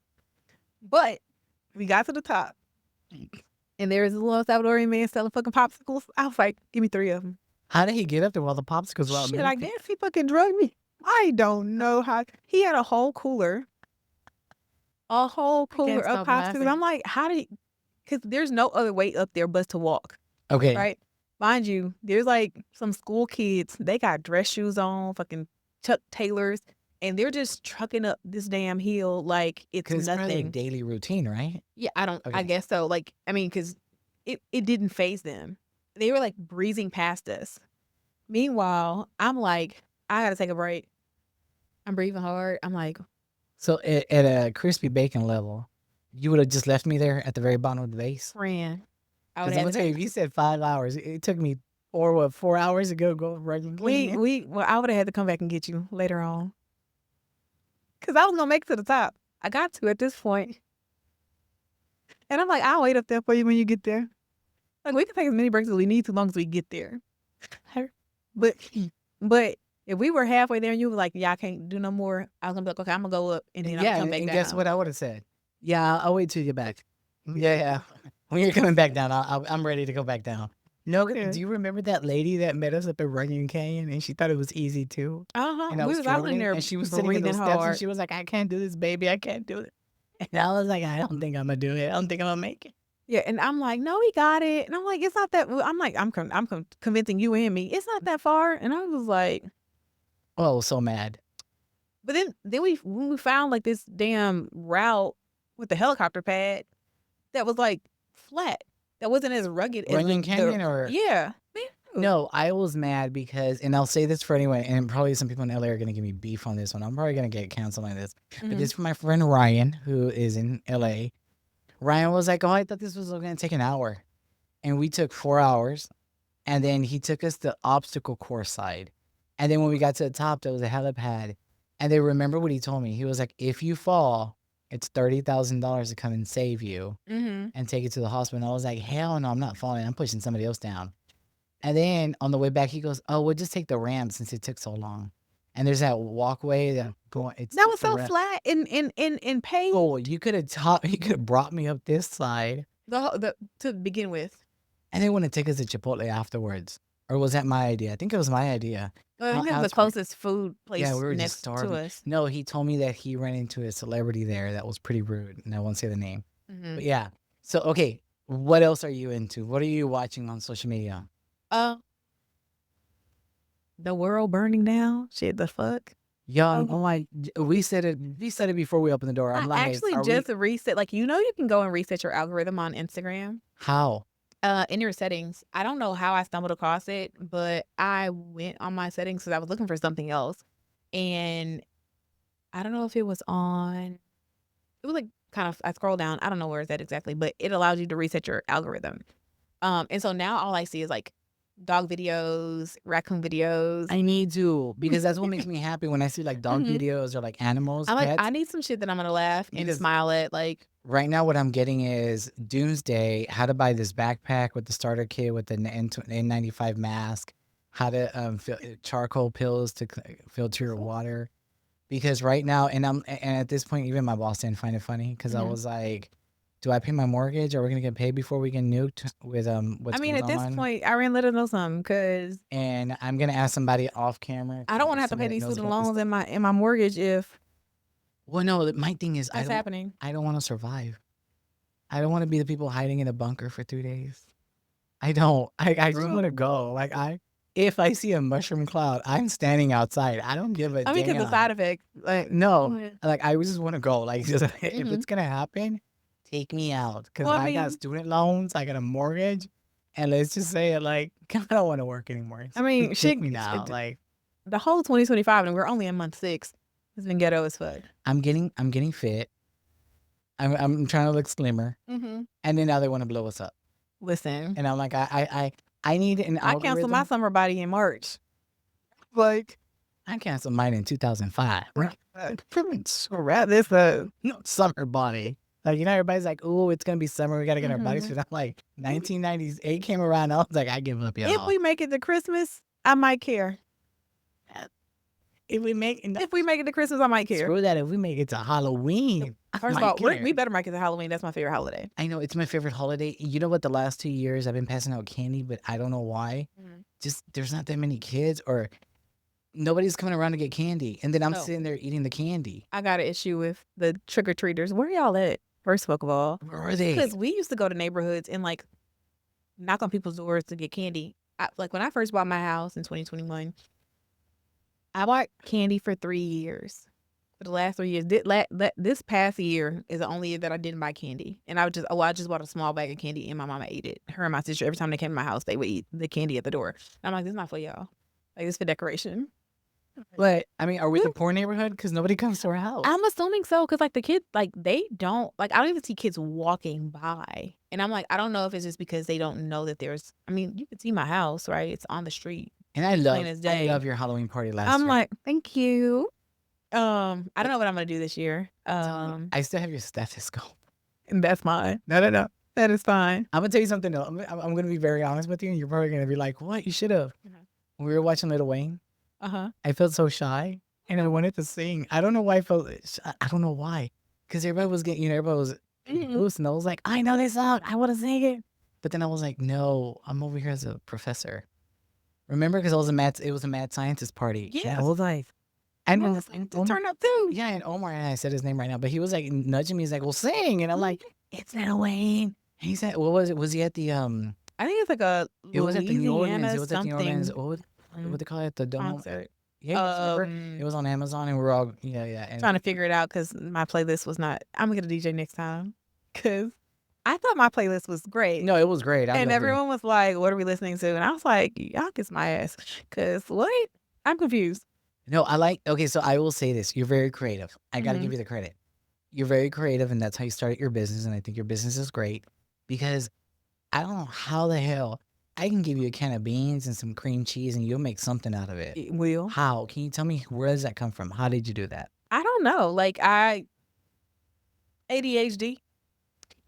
But we got to the top, and there was a little Salvadorian man selling fucking popsicles. I was like, give me 3 of them. How did he get up there while the popsicles were out? Shit, I guess he fucking drugged me. I don't know how. He had a whole cooler of stop popsicles. laughing. I'm like, how did? Because there's no other way up there but to walk, Okay. right? Mind you, there's like some school kids. They got dress shoes on, fucking Chuck Taylors, and they're just trucking up this damn hill like it's Because it's part of their nothing. daily routine, right? Yeah, I Okay. guess so. Like, I mean, because it didn't phase them. They were like breezing past us. Meanwhile, I'm like, I gotta take a break. I'm breathing hard. I'm like, So at a crispy bacon level, you would have just left me there at the very bottom of the base. friend. I would Because I'm gonna have tell you, if you said 5 hours, it took me 4 hours to go Runyon Canyon. I would have had to come back and get you later on. Cause I was gonna make it to the top. I got to at this point. And I'm like, I'll wait up there for you when you get there. Like we can take as many breaks as we need to, as long as we get there. But if we were halfway there and you were like, yeah, I can't do no more, I was gonna be like, okay, I'm gonna go up and then Yeah, I'll come back and down. guess what I would have said? Yeah, I'll wait till you get back. Yeah. When you're coming back down, I'm ready to go back down. No, Yeah. do you remember that lady that met us up at Runyon Canyon and she thought it was easy too? And I We was was out in struggling, there and she was sitting in those breathing steps and hard. she was like, I can't do this, baby. I can't do it. And I was like, I don't think I'm gonna do it. I don't think I'm gonna make it. Yeah, and I'm like, no, we got it. And I'm like, it's not that. I'm like, I'm convincing you and me, it's not that far. And I was like, Oh, I was so mad. but then when we found like this damn route with the helicopter pad that was like flat, that wasn't as rugged as Runyon Canyon or yeah. no, I was mad because, and I'll say this for anyone, and probably some people in LA are gonna give me beef on this one. I'm probably gonna get canceled on this. But this is for my friend Ryan, who is in LA. Ryan was like, "Oh, I thought this was gonna take an hour." and we took 4 hours. And then he took us the obstacle course side. And then when we got to the top, there was a helipad. And then remember what he told me? He was like, if you fall, it's $30,000 to come and save you Mm-hmm. and take you to the hospital. And I was like, hell no, I'm not falling. I'm pushing somebody else down. And then on the way back, he goes, oh, we'll just take the ramp since it took so long. And there's that walkway that going. It's That was the so ramp. flat in pace. Oh, you could have brought me up this side. To begin with. And they want to take us to Chipotle afterwards. Or was that my idea? I think it was my idea. Well, I'll we have the ask for it. closest food place Yeah, we were just next to starving. us. No, he told me that he ran into a celebrity there that was pretty rude, and I won't say the name. Mm-hmm. But yeah. So okay, what else are you into? What are you watching on social media? The world burning down. Shit, the fuck. Young, oh my, we said it. We said it before we opened the door. I'm I like, actually are just we, reset. Like, you know, you can go and reset your algorithm on Instagram. how? In your settings. I don't know how I stumbled across it, but I went on my settings because I was looking for something else. And I don't know if it was on, it was like kind of, I scrolled down. I don't know where it's at exactly, but it allows you to reset your algorithm. And so now all I see is like dog videos, raccoon videos. I need to, because that's what makes me happy when I see like dog Mhm. videos or like animals, I'm like, pets. I need some shit that I'm gonna laugh and Because- smile at. Like, Right now, what I'm getting is Doomsday, how to buy this backpack with the starter kit with the N95 mask, how to charcoal pills to filter your water. Because right now, and at this point, even my boss didn't find it funny because I Mhm. was like, do I pay my mortgage? Are we gonna get paid before we get nuked with what's I mean, going at this on? point, I ran let her know something because And I'm gonna ask somebody off camera. I don't want to have to pay somebody that these knows student about this loans stuff. in my mortgage if Well, no, my thing is that's happening. I don't want to survive. I don't want to be the people hiding in a bunker for 3 days. I don't. I just want to go. Like if I see a mushroom cloud, I'm standing outside. I don't give a I mean, because the damn. side effect, like, No, like I just want to go. Like just, if Mhm. it's gonna happen, take me out because Well, I I got mean- student loans, I got a mortgage, and let's just say it like I don't want to work anymore. I mean, Take shit, me now. it- Like the whole 2025, and we're only in month 6. It's been ghetto as fuck. I'm getting fit. I'm trying to look slimmer, Mm-hmm. and then now they want to blow us up, Listen, and I'm like I need an I canceled my algorithm. summer body in March. Like I canceled mine in 2005. So rap this up. No summer body. Like everybody's like, "Oh, it's gonna be summer. We gotta get our bodies Mhm. fit." I'm like, 1998 came around. I was like, I give up, y'all. If we make it to Christmas, I might care. If we make If we make it to Christmas, I might care. screw that. If we make it to Halloween, I First of might all, care. we better make it to Halloween. That's my favorite holiday. I know it's my favorite holiday. You know what? The last 2 years I've been passing out candy, but I don't know why. Mhm. Just there's not that many kids, or nobody's coming around to get candy, and then I'm No. sitting there eating the candy. I got an issue with the trick or treaters. Where y'all at? First of all, Where are they? because we used to go to neighborhoods and like knock on people's doors to get candy. Like when I first bought my house in 2021, I bought candy for 3 years. For the last 3 years, this past year is the only year that I didn't buy candy. And I just bought a small bag of candy and my mama ate it. Her and my sister, every time they came to my house, they would eat the candy at the door. And I'm like, this is not for y'all. Like, this is for decoration. But I mean, are we the poor neighborhood? Because nobody comes to our house. I'm assuming so, because like the kids, like they don't, like I don't even see kids walking by. And I'm like, I don't know if it's just because they don't know that there's, I mean, you can see my house, right? It's on the street. And I as day. love your Halloween party last I'm year. like, thank you. I don't know what I'm gonna do this year. I still have your stethoscope. And that's fine. No. That is fine. I'm gonna tell you something though. I'm gonna be very honest with you, and you're probably gonna be like, "What? You should have." Mhm. When we were watching Lil Wayne, Uh-huh. I felt so shy, and I wanted to sing. I don't know why I felt. I don't know why, because everybody was getting, everybody was boosting. I was like, I know this song. I want to sing it. But then I was like, no, I'm over here as a professor. Remember, because it was a mad scientist party. Yes. And I was like, and To turn up too. yeah, and Omar, and I said his name right now, but he was like nudging me. He's like, well, sing. And I'm like, it's Lil Wayne. And he said, what was it? Was he at the, I think it's like a it was at the New Orleans. Louisiana It was at the New Orleans. something What they call it? The Dome. concert. Yeah, remember? It was on Amazon, and we were all, yeah. And Trying to figure it out because my playlist was not, I'm gonna get a DJ next time. Because I thought my playlist was great. no, it was great. I And loved it. everyone was like, what are we listening to? And I was like, y'all kiss my ass. Because what? I'm confused. No, okay, so I will say this. You're very creative. I got to give you the credit. You're very creative, and that's how you started your business, and I think your business is great because I don't know how the hell I can give you a can of beans and some cream cheese and you'll make something out of it. It will. How? Can you tell me where does that come from? How did you do that? I don't know. Like ADHD.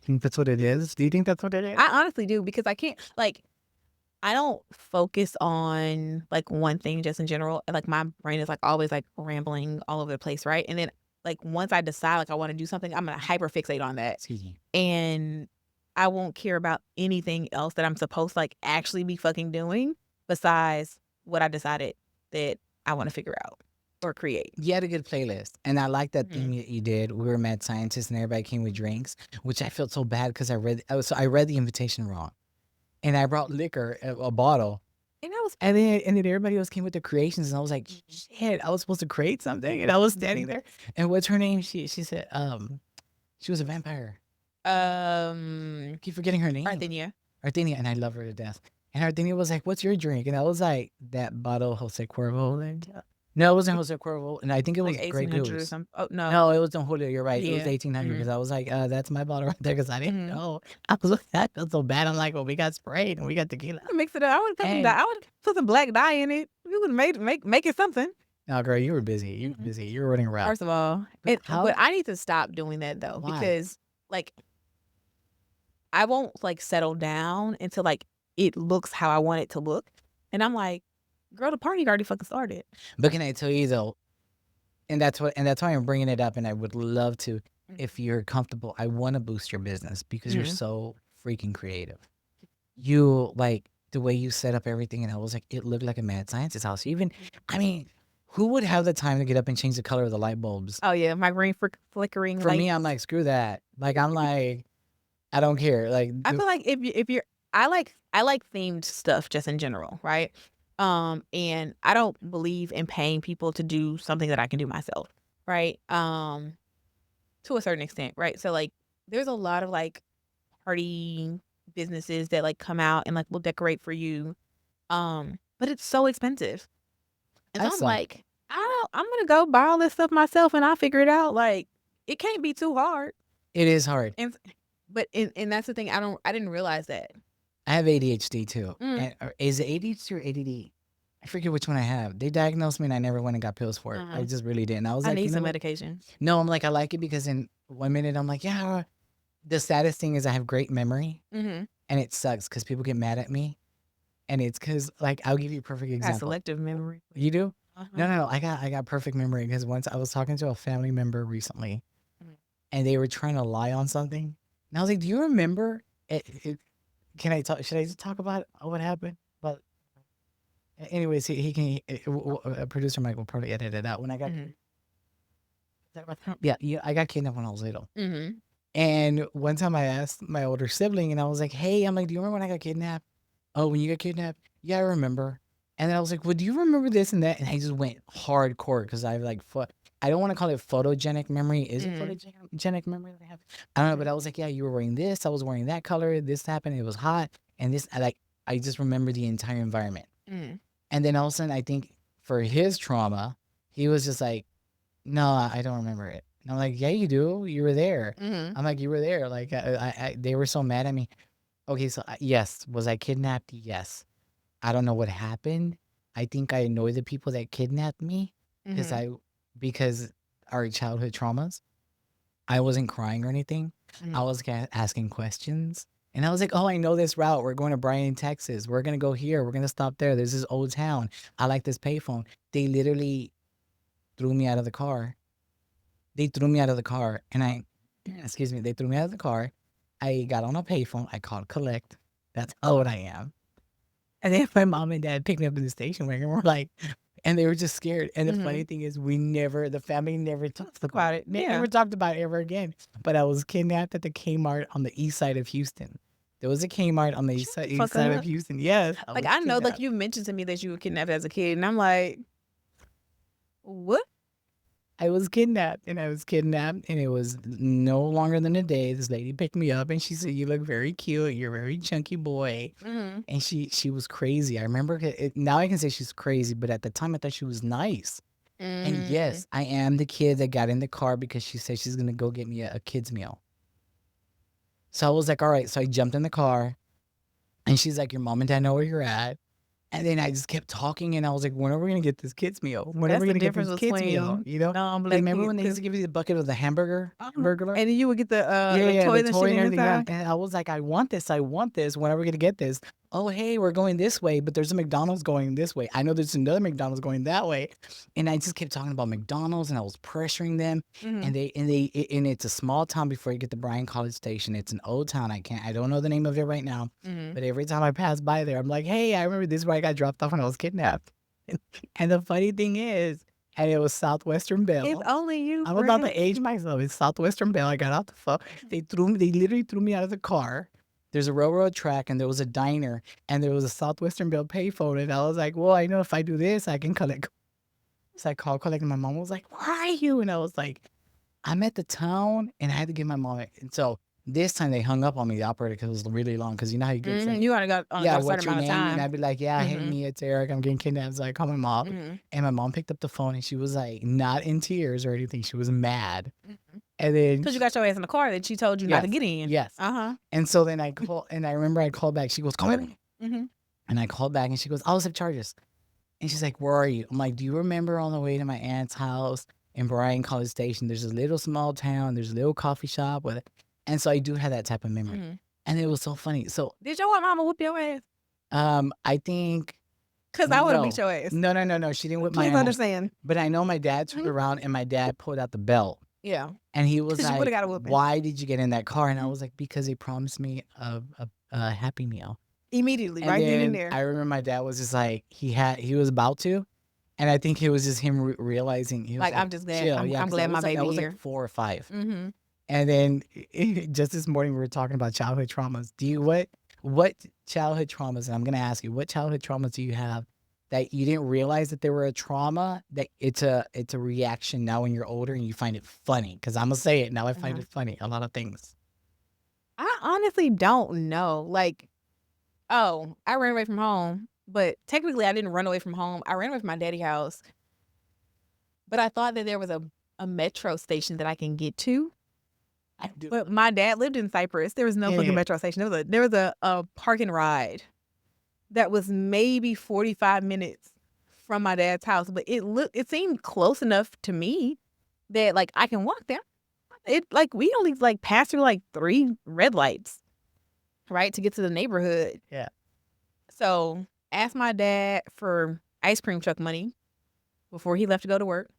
Think that's what it is? Do you think that's what it is? I honestly do because I can't like I don't focus on like one thing just in general. Like my brain is like always like rambling all over the place, right? And then like once I decide like I want to do something, I'm gonna hyper fixate on that. Excuse me. And I won't care about anything else that I'm supposed to like actually be fucking doing besides what I decided that I want to figure out or create. You had a good playlist, and I like that Mhm. thing that you did. We were mad scientists, and everybody came with drinks, which I felt so bad because I read the invitation wrong, and I brought liquor, a bottle, And I was and then everybody else came with their creations, and I was like, shit, I was supposed to create something, and I was standing there, and what's her name? She said, she was a vampire. I keep forgetting her name. Arthenia. Arthenia, and I love her to death. And Arthenia was like, "What's your drink?" And I was like, "That bottle, Jose Cuervo." And no, it wasn't Jose Cuervo, and I think it was Like Grey 1800 or Goose. something. Oh no. No, it was Don Julio. You're right. It was Yeah. 1800 because I was like, "That's my bottle right there," because I didn't Mhm. know. I felt so bad. I'm like, "Well, we got sprayed and we got tequila." I mix it up. I would put some And dye. I would put some black dye in it. We would make it something. no, girl, you were busy. You were busy. You were running around. First of all, But how? but I need to stop doing that though Why? because like I won't like settle down until like it looks how I want it to look, and I'm like, girl, the party already fucking started. But can I tell you though? And that's why I'm bringing it up. And I would love to, if you're comfortable. I want to boost your business because you're Mhm. so freaking creative. You like the way you set up everything, and I was like, it looked like a mad scientist house. Even, I mean, who would have the time to get up and change the color of the light bulbs? Oh yeah, my green flickering For light. me, I'm like, screw that. Like, I'm like, I don't care. Like, I feel like if you're I like themed stuff just in general, right? And I don't believe in paying people to do something that I can do myself, right? To a certain extent, right? So like there's a lot of like party businesses that like come out and like will decorate for you. But it's so expensive. And I so I'm saw. like, I'm gonna go buy all this stuff myself and I'll figure it out. Like it can't be too hard. It is hard. And and that's the thing. I didn't realize that. I have ADHD too. Mm. And is it ADHD or ADD? I forget which one I have. They diagnosed me and I never went and got pills for it. I just really didn't. I was I like, need you know some what? medication. No, I'm like, I like it because in 1 minute I'm like, yeah. The saddest thing is I have great memory, Mm-hmm. and it sucks because people get mad at me, and it's because like I'll give you a perfect Got example. selective memory. You do? Uh-huh. No. I got perfect memory because once I was talking to a family member recently, Mhm. and they were trying to lie on something, and I was like, "Do you remember?" Can I talk? Should I just talk about what happened? But anyways, he can. Producer Mike will probably edit it out when I got. Mhm. Yeah, I got kidnapped when I was little. Mm-hmm. And one time I asked my older sibling, and I was like, "Hey, I'm like, do you remember when I got kidnapped? Oh, when you got kidnapped? Yeah, I remember." And then I was like, "Well, do you remember this and that?" And I just went hardcore because I like, I don't want to call it photogenic memory. Is it photogenic memory that I have? I don't know, but I was like, "Yeah, you were wearing this. I was wearing that color. This happened. It was hot, and this." I just remember the entire environment. Mm. And then all of a sudden, I think for his trauma, he was just like, "No, I don't remember it." And I'm like, "Yeah, you do. You were there." Mm-hmm. I'm like, "You were there." Like, they were so mad at me. Okay, so yes, was I kidnapped? Yes. I don't know what happened. I think I annoyed the people that kidnapped me because Mm-hmm. because our childhood traumas. I wasn't crying or anything. I was asking questions. And I was like, "Oh, I know this route. We're going to Bryan, Texas. We're going to go here. We're going to stop there. There's this old town. I like this payphone." They literally threw me out of the car. They threw me out of the car, and excuse me, they threw me out of the car. I got on a payphone. I called collect. That's how old I am. And then my mom and dad picked me up in the station wagon. We're like, and they were just scared. And the funny thing is, the family never talked about it. Never talked about it ever again. But I was kidnapped at the Kmart on the east side of Houston. There was a Kmart on the east side of Houston. Yes. Like I know, like you mentioned to me that you were kidnapped as a kid, and I'm like, what? I was kidnapped, and it was no longer than a day. This lady picked me up, and she said, "You look very cute. You're a very chunky boy." Mm-hmm. And she was crazy. I remember now I can say she's crazy, but at the time I thought she was nice. And yes, I am the kid that got in the car because she said she's gonna go get me a kid's meal. So I was like, all right. So I jumped in the car. And she's like, "Your mom and dad know where you're at." And then I just kept talking, and I was like, "When are we gonna get this kids meal? When are That's we the gonna get difference this kids meal?" between You know? Like, non-black remember kids, when they used 'cause to give you the bucket of the hamburger? and then you would get the, Yeah, like, yeah, the toys and toy shit and in everything, yeah, inside. and I was like, "I want this, I want this. When are we gonna get this?" "Oh, hey, we're going this way, but there's a McDonald's going this way. I know there's another McDonald's going that way." And I just kept talking about McDonald's, and I was pressuring them, Mhm, and it's a small town before you get to Bryan College Station. It's an old town. I don't know the name of it right now, mhm. but every time I pass by there, I'm like, "Hey, I remember this is where I got dropped off when I was kidnapped." And the funny thing is, and it was Southwestern If Bell. only you, I was about friend. to age myself. It's Southwestern Bell. I got off the phone. They literally threw me out of the car. There's a railroad track, and there was a diner, and there was a Southwestern Bell payphone, and I was like, "Well, I know if I do this, I can collect." So I called collect, and my mom was like, "Where are you?" And I was like, "I'm at the town," and I had to give my mom it. And so this time they hung up on me, the operator, because it was really long. Because you know how you get Mhm, like, you only "Yeah, got a what's certain your amount of name?" And time. I'd be like, "Yeah, hey, Mhm, me, it's Eric. I'm getting kidnapped." So I called my mom, mhm, and my mom picked up the phone, and she was like, not in tears or anything. She was mad. mhm. And then 'Cause you got your ass in the car that she told you not to yes, get in. yes. Uh-huh. And so then I call, and I remember I called back. She goes, "Call me." Mhm. And I called back, and she goes, "I'll accept charges." And she's like, "Where are you?" I'm like, "Do you remember on the way to my aunt's house in Bryan College Station? There's a little small town. There's a little coffee shop with it." And so I do have that type of memory. Mhm. And it was so funny. So Did your white mama whoop your ass? I think 'Cause I would've beat no. your ass. No, no, no, no. She didn't whip my Please ass. understand. But I know my dad turned Mhm. around, and my dad pulled out the belt. Yeah. And he was 'Cause you woulda like, got a whooping. "Why did you get in that car?" And I Mhm. was like, "Because they promised me a Happy Meal." Immediately, And right then and then there. I remember my dad was just like, he was about to, and I think it was just him realizing, he was Like, like, I'm just glad "Chill." I'm Yeah, I'm because I glad my was like, baby here. 4 or 5. Mhm. And then just this morning we were talking about childhood traumas. What childhood traumas, and I'm gonna ask you, what childhood traumas do you have that you didn't realize that they were a trauma, that it's a reaction now when you're older and you find it funny? Because 'Cause Imma say it, now I find Uh-huh. it funny, a lot of things. I honestly don't know. Like, oh, I ran away from home, but technically I didn't run away from home. I ran away from my daddy house, but I thought that there was a metro station that I can get to. I do. But my dad lived in Cyprus. There was no fucking Yeah. metro station. There was a park and ride that was maybe 45 minutes from my dad's house, but it seemed close enough to me that, like, I can walk there. Like, we only, like, passed through, like, 3 red lights, right, to get to the neighborhood. Yeah. So, asked my dad for ice cream truck money before he left to go to work.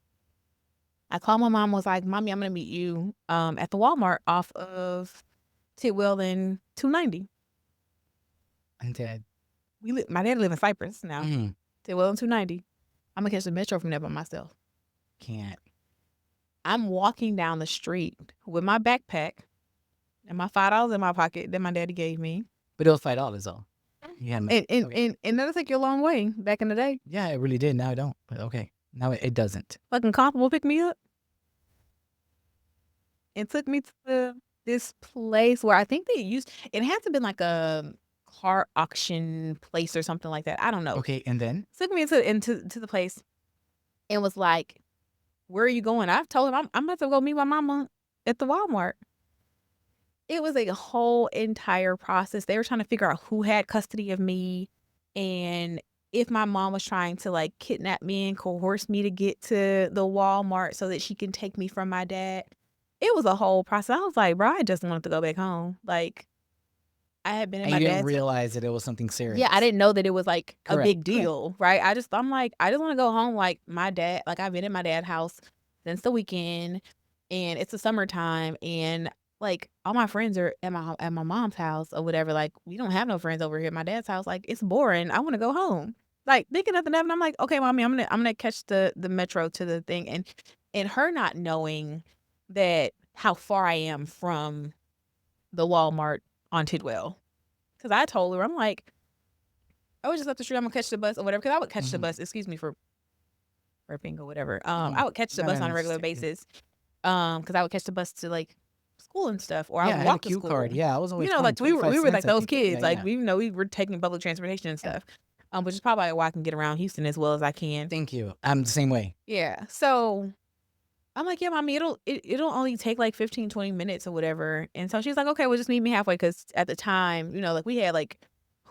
I called my mom, was like, "Mommy, I'm gonna meet you, at the Walmart off of Tidwell and 290." I'm dead. My dad live in Cyprus now. Mhm. Tidwell and 290. Imma catch the metro from there by myself. Can't. I'm walking down the street with my backpack and my $5 in my pocket that my daddy gave me. But it was $5 though. Yeah, ma And okay. and and that'll take you a long way back in the day. Yeah, it really did, now I don't, but okay. Now it doesn't. Fucking Constable picked me up and took me to this place where I think it had to been like a car auction place or something like that. I don't know. Okay, and then? Took me into the place and was like, "Where are you going?" I've told him I'm about to go meet my mama at the Walmart. It was a whole entire process. They were trying to figure out who had custody of me and if my mom was trying to, like, kidnap me and coerce me to get to the Walmart so that she can take me from my dad. It was a whole process. I was like, "Bro, I just wanted to go back home." Like, I had been in And my you didn't dad's. realize that it was something Yeah, I serious. didn't know that it was, like, a Correct, big correct. deal, right? I'm like, I just wanna go home, like, my dad, like, I've been in my dad's house since the weekend, and it's the summertime, and, like, all my friends are at my mom's house or whatever, like, we don't have no friends over here at my dad's house, like, it's boring, I wanna go home. Like, thinking nothing of it, I'm like, "Okay, mommy, I'm gonna catch the metro to the thing," and her not knowing that how far I am from the Walmart on Tidwell. 'Cause I told her, I'm like, "I was just up the street, Imma catch the bus or whatever," 'cause I would catch the Mhm, bus, excuse me for burping or whatever. I mhm. would catch the No, no, bus no, on a it's regular just okay. basis, 'cause I would catch the bus to, like, school and stuff, or I Yeah, would I had a walk to Q school. card, yeah, I was You always know, fine, like, we were 25 we were like cents, I those think. kids, Yeah, like, yeah, we were taking public transportation and yeah. stuff, which is probably why I can get around Houston as well as I can. Thank you. I'm the same way. Yeah, so I'm like, "Yeah, mommy, it'll only take, like, 15, 20 minutes or whatever," and so she's like, "Okay, well, just meet me halfway," 'cause at the time, you know, like, we had, like,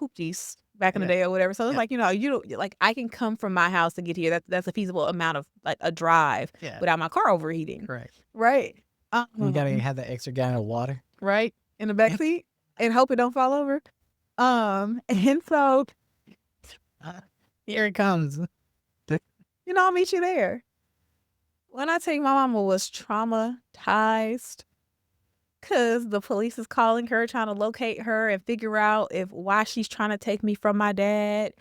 hoopties back in the Yeah. day or whatever. So it's Yeah. like, you don't like I can come from my house to get here. That's a feasible amount of like a drive Yeah. without my car overheating. Correct. Right. You gotta Um, have that extra gallon of water. right in the back seat and hope it don't fall over. And so Here it comes. I'll meet you there. When I tell you my mama was traumatized because the police is calling her, trying to locate her and figure out why she's trying to take me from my dad.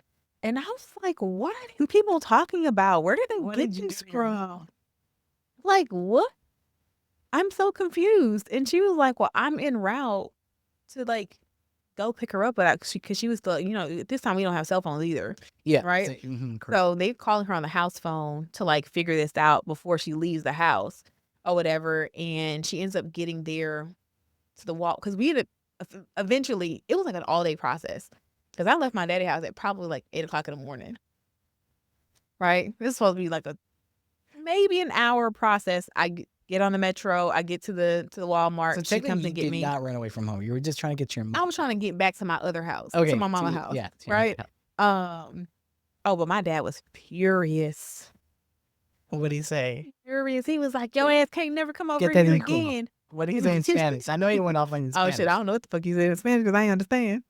And I was like, what are these people talking about? Where did they What get did you this do to your from? mom? Like, what? I'm so confused. And she was like, well, I'm en route to like go pick her up, but because she was still, this time we don't have cell phones either. Yeah. Right. Correct. So they calling her on the house phone to like figure this out before she leaves the house or whatever. And she ends up getting there to the wall because we eventually, it was like an all day process because I left my daddy house at probably like 8 o'clock in the morning. Right. This is supposed to be like maybe an hour process. I get on the metro. I get to the Walmart. So She comes technically, and you get did me. not run away from home. You were just trying to get your I mom. was trying to get back to my other house, Okay. to my mama's house. Yeah. Right. Yeah. Oh, but my dad was furious. What'd he say? Furious. He was like, your ass can't never come over Get that here in the call. again. What did he say in Spanish? I know he went off on Oh, Spanish. shit. I don't know what the fuck he said in Spanish because I ain't understand.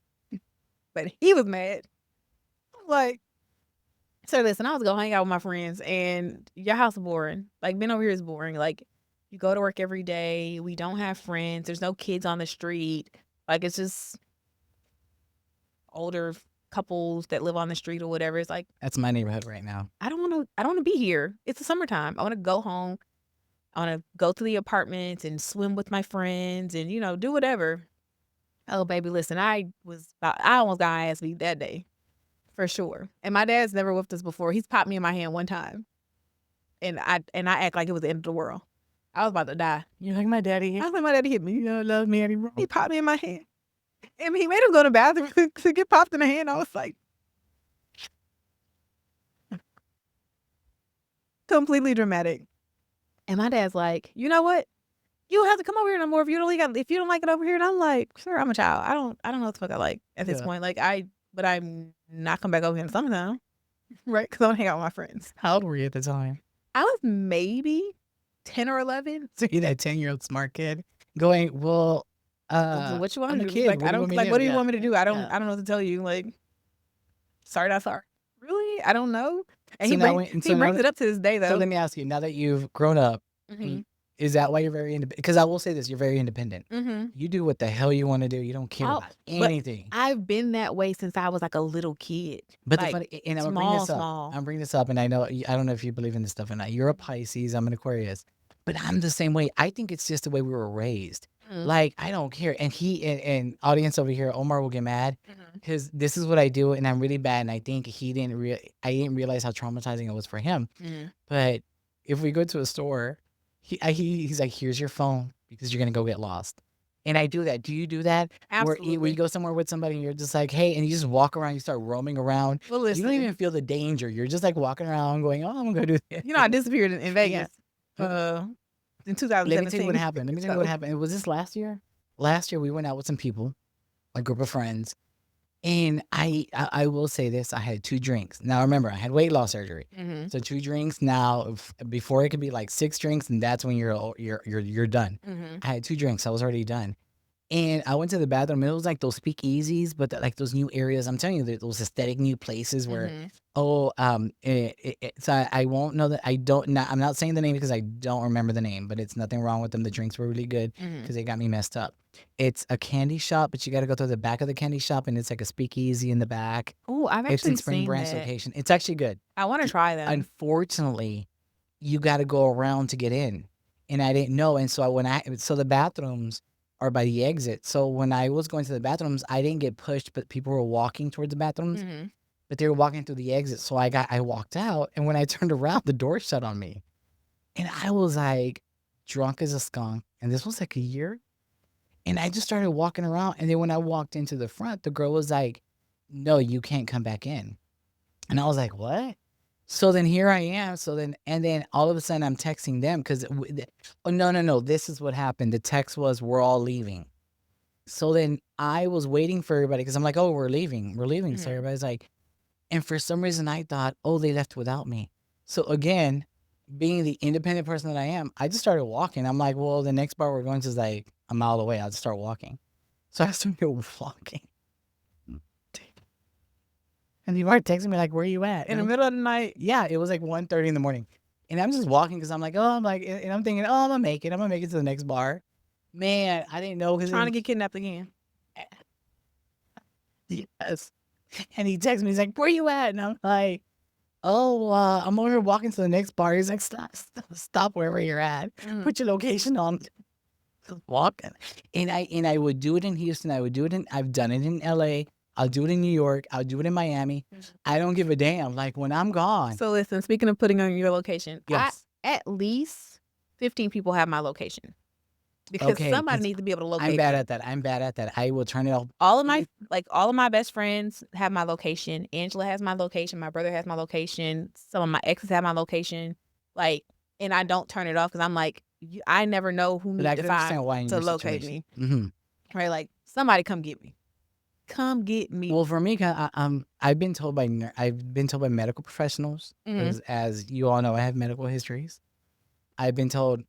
But he was mad. Like, so listen, I was going to hang out with my friends and your house is boring. Like, being over here is boring. Like, you go to work every day. We don't have friends. There's no kids on the street. Like, it's just older couples that live on the street or whatever. It's like, That's my neighborhood right now. I don't want to be here. It's the summertime. I want to go home. I want to go to the apartments and swim with my friends and, do whatever. Oh, baby, listen, I almost got my ass beat that day. For sure. And my dad's never whipped us before. He's popped me in my hand one time. And I act like it was the end of the world. I was about to die. You're like, my daddy. I was like, my daddy hit me. You don't love me anymore. He popped me in my hand. And he made him go to the bathroom to get popped in the hand. I was like, completely dramatic. And my dad's like, you know what? You don't have to come over here no more if you don't like it over here. And I'm like, sure, I'm a child. I don't know what the fuck I like at this point. Like but I'm not coming back over here in the summertime. Right? Because I want to hang out with my friends. How old were you at the time? I was maybe 10 or 11. So you're that 10-year-old smart kid going, well, what you want I'm me a to do? kid. Like, What I do you don't want me like. to What do? do you Yeah. want me to do? I don't Yeah. know what to tell you. Like, sorry, not sorry. Really? I don't know. And So he now brings, when- he so now brings that- it up to this day So though. let me ask you, now that you've grown up, Mhm. is that why you're very independent? Because I will say this, you're very independent. Mhm. You do what the hell you want to do. You don't care Oh, about but anything. I've been that way since I was like a little kid. But like, the funny, and I'm gonna bring this up. small. I'm bringing this up, and I don't know if you believe in this stuff or not. You're a Pisces. I'm an Aquarius, but I'm the same way. I think it's just the way we were raised. Mm. Like I don't care. And and audience over here, Omar will get mad Mhm. because this is what I do, and I'm really bad. And I think I didn't realize how traumatizing it was for him. Mhm. But if we go to a store, he's like, "Here's your phone because you're gonna go get lost." And I do that. Do you do that? Where Absolutely. you go somewhere with somebody and you're just like, hey, and you just walk around, you start roaming around. Well, You listen. don't even feel the danger. You're just like walking around going, oh, I'm gonna go do this. I disappeared in Vegas. Yeah. In Let 2017. me tell you what happened. Let me tell you what happened. Was this last year? Last year we went out with some people, a group of friends. And I will say this, I had 2 drinks. Now remember, I had weight loss surgery. Mhm. So 2 drinks. Now before it could be like 6 drinks, and that's when you're done. Mhm. I had 2 drinks. I was already done. And I went to the bathroom. It was like those speakeasies, but like those new areas. I'm telling you, those aesthetic new places where, Mhm. so I won't know that. I'm not saying the name because I don't remember the name, but it's nothing wrong with them. The drinks were really good Mhm. because they got me messed up. It's a candy shop, but you got to go through the back of the candy shop, and it's like a speakeasy in the back. Oh, I've It's in actually Spring seen Branch that. location. It's actually good. I want to try them. Unfortunately, you got to go around to get in, and I didn't know. And so so the bathrooms are by the exit. So when I was going to the bathrooms, I didn't get pushed, but people were walking towards the bathrooms, Mhm. but they were walking through the exit. So I walked out, and when I turned around, the door shut on me, and I was like drunk as a skunk. And this was like a year, and I just started walking around. And then when I walked into the front, the girl was like, "No, you can't come back in." And I was like, "What?" So then here I am. And then all of a sudden I'm texting them because, oh, no. This is what happened. The text was, we're all leaving. So then I was waiting for everybody because I'm like, oh, we're leaving. We're leaving. So Mhm. everybody's like, and for some reason I thought, oh, they left without me. So again, being the independent person that I am, I just started walking. I'm like, well, the next bar we're going to is like a mile away. I'll just start walking. So I started walking. And people are texting me like, where you at? In the And middle of the night. yeah, it was like 1:30 in the morning. And I'm just walking because I'm like, oh, I'm like, and I'm thinking, oh, I'm gonna make it. I'm gonna make it to the next bar. Man, I didn't know because Trying to get kidnapped again. yes. And he texts me, he's like, where you at? And I'm like, oh, I'm over here walking to the next bar. He's like, stop wherever you're at. Mhm. Put your location on. Just walking. And I would do it in Houston. I've done it in LA. I'll do it in New York. I'll do it in Miami. I don't give a damn. Like when I'm gone. So listen, speaking of putting on your location, Yes. at least 15 people have my location. Because Okay, somebody 'cause needs to be able to locate I'm bad me. at that. I'm bad at that. I will turn it off. All of my best friends have my location. Angela has my location. My brother has my location. Some of my exes have my location. Like, and I don't turn it off because I'm like, I never know who But I needs to can understand find why in to your locate situation. me. Mm-hmm. Right? Like, somebody come get me. Come get me. Well, for me, I've been told by medical professionals, Mhm. as you all know, I have medical histories. I've been told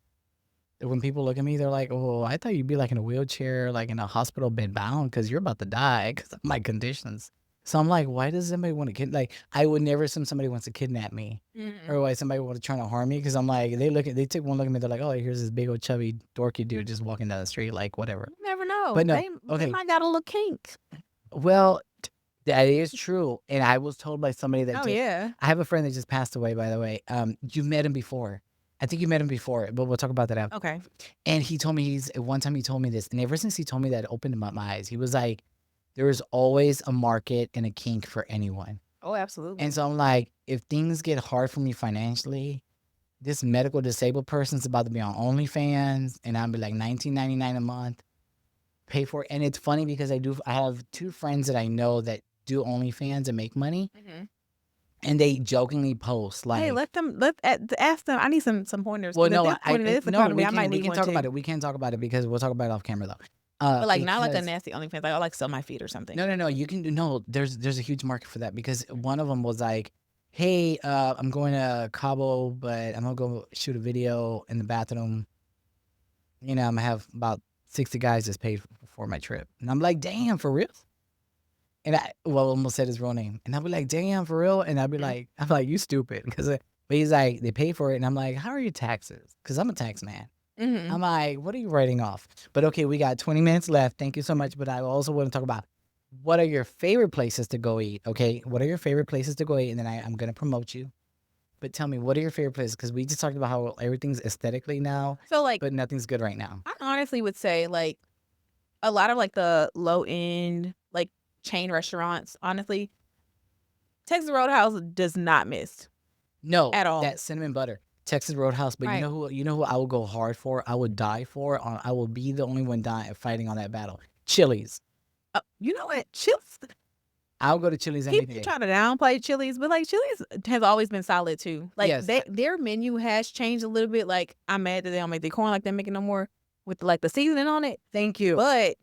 that when people look at me, they're like, "Oh, I thought you'd be like in a wheelchair, like in a hospital bed bound, because you're about to die because of my conditions." So I'm like, why does somebody want to like? I would never assume somebody wants to kidnap me, or why somebody would try to harm me, because I'm like, they take one look at me, they're like, "Oh, here's this big old chubby dorky dude just walking down the street, like whatever." You never know. But no, They okay, might got a little kink. well, that is true, and I was told by somebody that Oh yeah. I have a friend that just passed away, by the way. You've met him before. I think you met him before, but we'll talk about that after. Okay. And he told me one time he told me this, and ever since he told me that, it opened up my eyes. He was like, there is always a market and a kink for anyone. Oh, absolutely. And so I'm like, if things get hard for me financially, this medical disabled person's about to be on OnlyFans, and I'll be like $19.99 a month, pay for it. And it's funny because I have two friends that I know that do OnlyFans and make money, Mhm. and they jokingly post like, Hey, ask them. I need some pointers. well, 'Cause if no, they're pointing this no, economy, we I might can need one talk too. about it. We can talk about it because we'll talk about it off camera though. But like not like a Because nasty OnlyFans. Like I like sell my feet or something. no, you can do no. There's a huge market for that because one of them was like, hey, I'm going to Cabo, but I'm gonna go shoot a video in the bathroom. You know, I'm gonna have about 60 guys just paid for my trip, and I'm like, damn, for real? And I almost said his real name, and I'll be like, damn, for real? And I'm like, you stupid, because but he's like, they pay for it, and I'm like, how are your taxes? Because I'm a tax man. Mhm. I'm like, what are you writing off? But okay, we got 20 minutes left. Thank you so much. But I also want to talk about what are your favorite places to go eat? Okay, what are your favorite places to go eat? And then I'm gonna promote you. But tell me, what are your favorite places? Because we just talked about how everything's aesthetically now, So like but nothing's good right now. I honestly would say like a lot of like the low end like chain restaurants, honestly, Texas Roadhouse does not miss No, at all. that cinnamon butter, Texas Roadhouse. But Right. you know who I will go hard for? I would die for. I will be the only one fighting on that battle. Chili's. You know what? Chili's. I'll go to Chili's any People day. try to downplay Chili's, but like Chili's has always been solid too. Like Yes. their menu has changed a little bit. Like I'm mad that they don't make the corn like they're making no more with like the seasoning on it. Thank you. But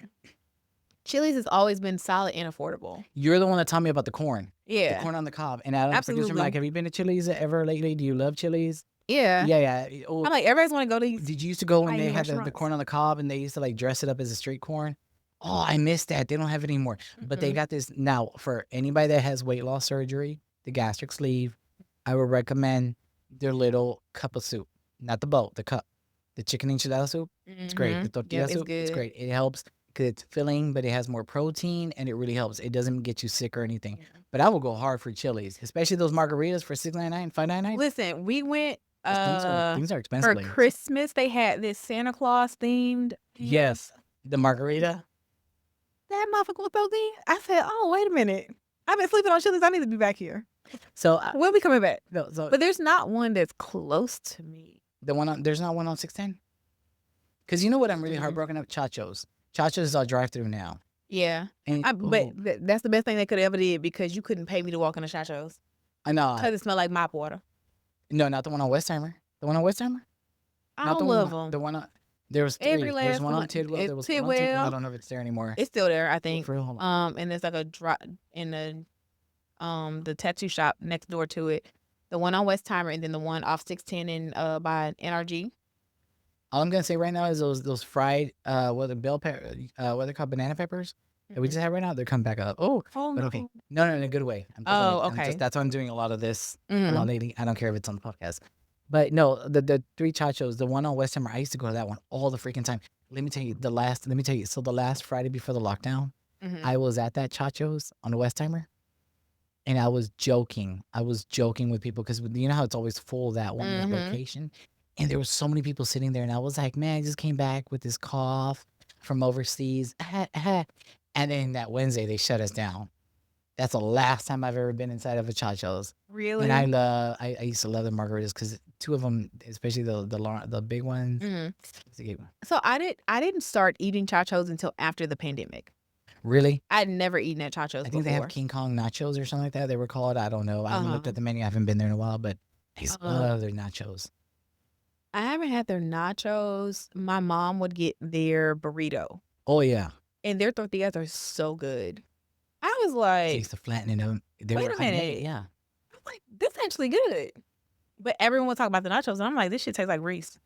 Chili's has always been solid and affordable. You're the one that taught me about the corn. The Yeah. corn on the cob. And Adam, producer Absolutely. Mike, have you been to Chili's ever lately? Do you love Chili's? Yeah. Yeah. Oh, I'm like, everybody's want to go to these. did you used to go when they high-end had the restaurants. corn on the cob and they used to like dress it up as a street corn? Oh, I missed that. They don't have it anymore. But they Mm-mm. got this now for anybody that has weight loss surgery, the gastric sleeve. I would recommend their little cup of soup, not the bowl, the cup, the chicken enchilada soup. It's great. The Mhm. tortilla Yep, it's soup, it's good. great. It helps because it's filling, but it has more protein and it really helps. It doesn't get you sick or anything. Yeah. But I will go hard for Chili's, especially those margaritas for $6.99, $5.99. Listen, we went Things are expensive. for lately. Christmas. They had this Santa Claus themed. Yes, the margarita. That motherfucker was so good. I said, "Oh, wait a minute. I've been sleeping on Chili's. I need to be back here. So We'll be coming back." no, so But there's not one that's close to me. there's not one on 610. Because you know what I'm really Mhm. heartbroken of? Chacho's. Chacho's is our drive-through now. Yeah, And but that's the best thing they could ever did because you couldn't pay me to walk in the Chacho's I know. because it smelled like mop water. No, not the one on Westheimer. The one on Westheimer. I Not don't the love one. them. The one on. There was Every 3. There's last one on one. Tidwell. There It's was one on Tidwell. I Tidwell. don't know if it's there anymore. It's still there, I think. For real, hold on. And there's like a drop in the tattoo shop next door to it. The one on Westheimer, and then the one off 610 in by NRG. All I'm gonna say right now is those fried what they're called, banana peppers that we just had right now. They're coming back up. Oh, Oh but okay, no. no, in a good way. I'm talking Oh, like, okay. that's why I'm doing a lot of this a Mhm. lot lately. I don't care if it's on the podcast, but no, the 3 Chachos, the one on Westheimer, I used to go to that one all the freaking time. Let me tell you, so the last Friday before the lockdown, Mhm. I was at that Chachos on the Westheimer, and I was joking. I was joking with people because you know how it's always full that one that Mhm. location, and there was so many people sitting there, and I was like, man, I just came back with this cough from overseas, and then that Wednesday they shut us down. That's the last time I've ever been inside of a Chacho's, and Really? I used to love the margaritas because 2 of them, especially the big ones. Mhm. It's a good one. So I didn't start eating Chachos until after the pandemic. Really, I'd never eaten at Chachos I think they have before. King Kong nachos or something like that. They were called. I don't know. I haven't looked Uh-huh. at the menu. I haven't been there in a while, but I used to Uh, love their nachos. I haven't had their nachos. My mom would get their burrito, Oh yeah. and their tortillas are so good. I was They like, used to flatten it out. They wait were a hot made, minute. yeah. I'm like, this actually good. But everyone was talking about the nachos, and I'm like, this shit tastes like grease.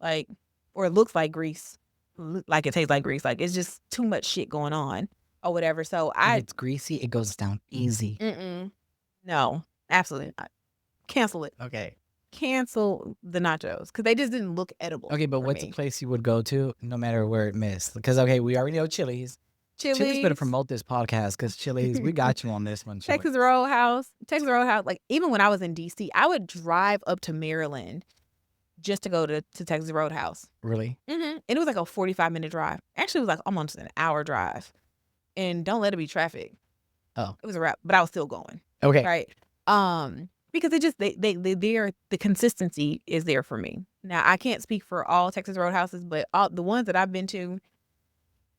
Like, or it looks like grease. Like it tastes like grease. Like it's just too much shit going on or whatever. So If it's greasy, it goes down easy. no, absolutely not. Cancel it. Okay. Cancel the nachos because they just didn't look edible. Okay, but for what's a me. place you would go to no matter where it missed? Because okay, we already know Chili's. Chili's better promote this podcast because Chili's, we got you on this one, Chili's. Texas Roadhouse. Texas Roadhouse. Like even when I was in DC, I would drive up to Maryland just to go to Texas Roadhouse. Really? And it was like a 45-minute drive. Actually, it was like almost an hour drive. And don't let it be traffic. Oh. It was a wrap, but I was still going. Okay. Right. Because it just the consistency is there for me. Now I can't speak for all Texas Roadhouses, but all the ones that I've been to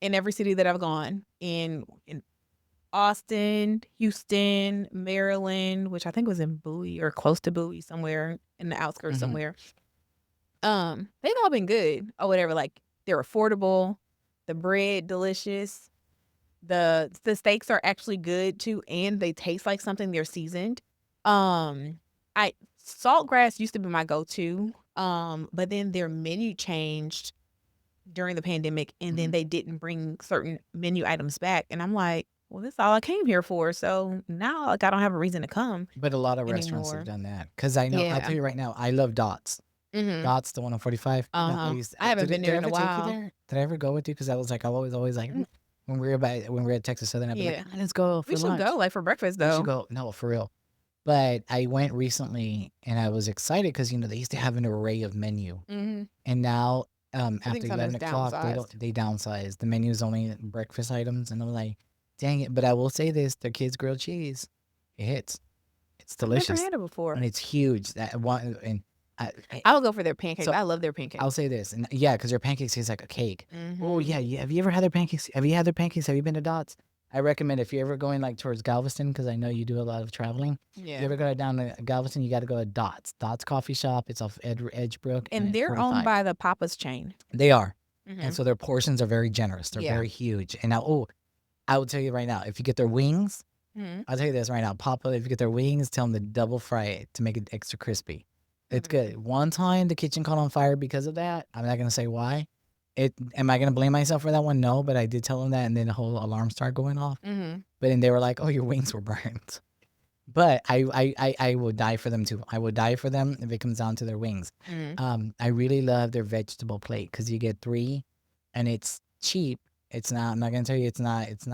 in every city that I've gone in Austin, Houston, Maryland, which I think was in Bowie or close to Bowie, somewhere in the outskirts Mhm. somewhere. They've all been good or whatever. Like they're affordable, the bread delicious, the steaks are actually good too, and they taste like something they're seasoned. Saltgrass used to be my go-to, but then their menu changed during the pandemic, and then they didn't bring certain menu items back, and I'm like, well, this is all I came here for, so now like I don't have a reason to come But a lot of restaurants anymore. have done that. Because I know, I'll Yeah. tell you right now, I love Dots. Dots, the one on 45. No, I haven't been there in a Did I ever take you while. there? Did I ever go with you? Because I was like, I always like, when we were at Texas Southern, I'd be like, Yeah. let's go for We should lunch. go like for breakfast We though. should go. No, for real. But I went recently and I was excited because they used to have an array of menu, Mhm. and now think after some 11 is o'clock downsized. they downsize. The menu is only breakfast items, and I'm like, dang it! But I will say this: their kids' grilled cheese, it hits. It's I've never delicious had it before. and it's huge. That one and I would go for their pancakes. So, I love their pancakes. I'll say this, and yeah, because their pancakes taste like a cake. Oh Mhm. yeah. Have you ever had their pancakes? Have you had their pancakes? Have you been to Dots? I recommend if you're ever going like towards Galveston, because I know you do a lot of traveling. If you Yeah. ever go down to Galveston, you got to go to Dots. Dots Coffee Shop. It's off Edgebrook. And they're owned 45. by the Papa's chain. They are. Mhm. And so their portions are very generous. They're Yeah. very huge. And now, I will tell you right now, if you get their wings, Mhm. I'll tell you this right now, Papa, if you get their wings, tell them to double fry it to make it extra crispy. It's good. One time the kitchen caught on fire because of that. I'm not gonna say why. Am I gonna blame myself for that one? No, but I did tell them that, and then the whole alarm started going off. Mhm. But then they were like, "Oh, your wings were burnt." But I would die for them too. I would die for them if it comes down to their wings. Mhm. I really love their vegetable plate because you get 3, and it's cheap. It's not. I'm not gonna tell you it's not. It's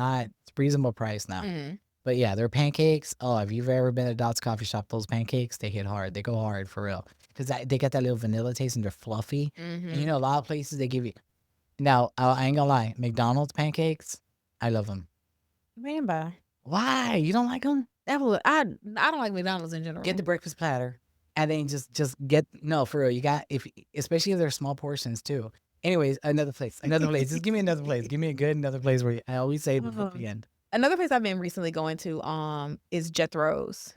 reasonable price now. Mhm. But yeah, their pancakes. Oh, if you've ever been to Dot's Coffee Shop, those pancakes they hit hard. They go hard for real because they got that little vanilla taste and they're fluffy. And Mhm. a lot of places they give you. Now I ain't gonna lie, McDonald's pancakes, I love them. Man, bye. Why you don't like them? I don't like McDonald's in general. Get the breakfast platter, and then just get no for real. You got especially if they're small portions too. Anyways, another place. Just give me another place. Give me a good another place where I always say before the end. Another place I've been recently going to is Jethro's,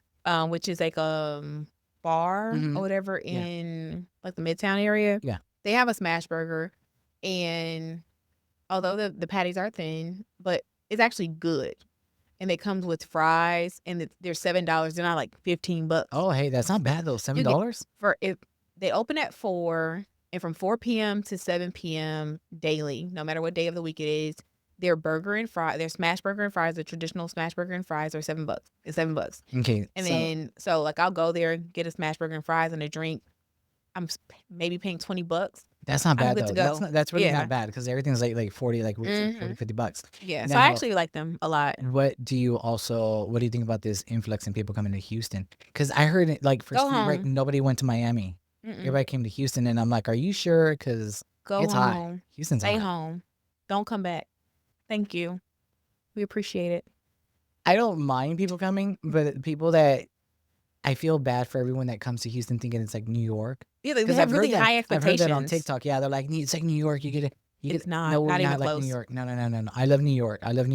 which is like bar or Mhm. whatever Yeah. in like the Midtown area. Yeah. They have a smash burger, And although the patties are thin, but it's actually good. And it comes with fries, and they're $7. They're not like $15. Oh, hey, that's not bad though. You get $7? for if they open at 4 and from 4 p.m. to 7 p.m. daily, no matter what day of the week it is, their burger and fry, their smash burger and fries, the traditional smash burger and fries are $7. It's $7. Okay. And So then so like I'll go there, get a smash burger and fries and a drink. I'm maybe paying $20. that's not I'm bad good though. to go. That's really Yeah. not bad because everything's like 40, like we said, 40, hmm $50. Yeah. So Now, I actually like them a lot. what do you think about this influx in people coming to Houston? Because I heard it like for Go spring break, home. nobody went to Miami. Mm-mm. Everybody came to Houston, and I'm like, are you sure? Because Go it's hot. home. Houston's Stay hot. home. Don't come back. Thank you. We appreciate it. I don't mind people coming, but people that I feel bad for everyone that comes to Houston thinking it's like New York. Yeah, they Because have really high I've heard expectations. that on TikTok. Yeah, they're like, it's like New York. You get it. It's not. No, we're Not even not like New close. York. No. I love New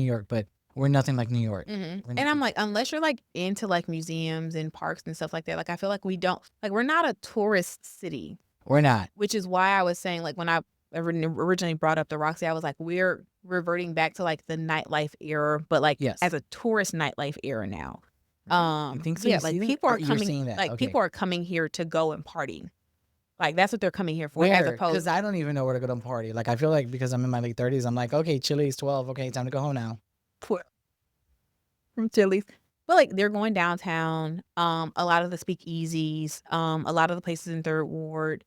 York. But we're nothing like New York. And I'm like, unless you're like into like museums and parks and stuff like that, like I feel like we're not a tourist city, We're not. which is why I was saying like when I originally brought up the Roxy, I was like, we're reverting back to like the nightlife era, but like Yes. as a tourist nightlife era now. You think so? Yeah, You like see that? people Or are you're coming, seeing that? like Okay. people are coming here to go and party. Like that's what they're coming here for, as Where? opposed Because I don't even know where to go to party. Like I feel like because I'm in my late 30s, I'm like, okay, Chili's 12. Okay, time to go home now. from Chili's. But like they're going downtown. A lot of the speakeasies, a lot of the places in Third Ward.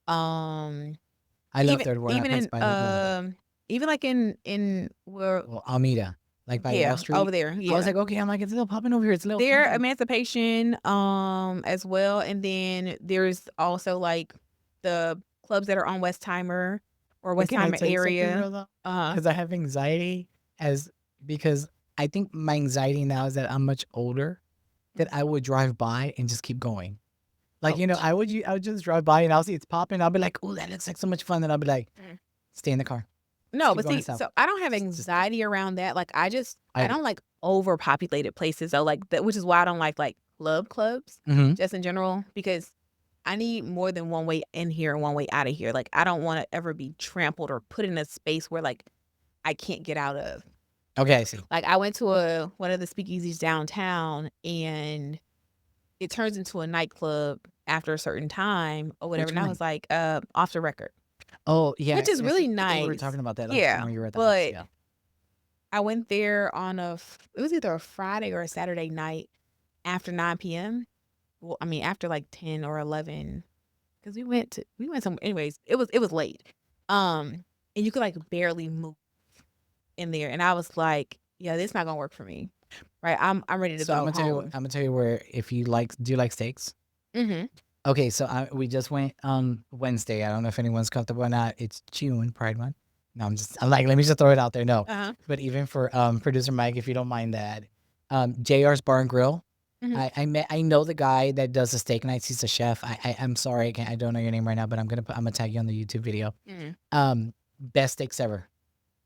I love Third Ward. Even in even like in where Almeida, like by Wall Street. over there. I Yeah. was like, okay, I'm like, it's a little popping over here. It's a little. Their Emancipation as well. And then there's also like the clubs that are on Westheimer or Westheimer area. Because I have anxiety because I think my anxiety now is that I'm much older, that I would drive by and just keep going. Like, I would just drive by and I'll see it's popping. I'll be like, oh, that looks like so much fun. And I'll be like, stay in the car. No, keep but going see, south. so I don't have Just- anxiety around that. Like I I- don't like overpopulated places. So like that, which is why I don't like clubs Mhm. just in general, because I need more than one way in here and one way out of here. Like I don't want to ever be trampled or put in a space where like I can't get out of. Okay, I see. Like I went to one of the speakeasies downtown and it turns into a nightclub after a certain time or whatever. Which And I one? was like, off the record. Oh, yeah. Which is yes, really I think We were nice. talking about that. Yeah, when you were at the but house, yeah. I went there on it was either a Friday or a Saturday night after 9 p.m. Well, I mean after like 10 or 11, because we went somewhere. Anyways, it was late. And you could like barely move in there, and I was like, yeah, this not gonna work for me. Right, I'm ready to So go I'm home. gonna tell you where if you like. Do you like steaks? Mm-hmm. Okay, so we just went on Wednesday. I don't know if anyone's comfortable or not. It's June, Pride Month. No, I'm like, let me just throw it out there. No, but even for producer Mike, if you don't mind that, JR's Bar and Grill. Mhm. I know the guy that does the steak nights. He's a chef. I'm sorry, I don't know your name right now, but I'm gonna tag you on the YouTube video. Best steaks ever.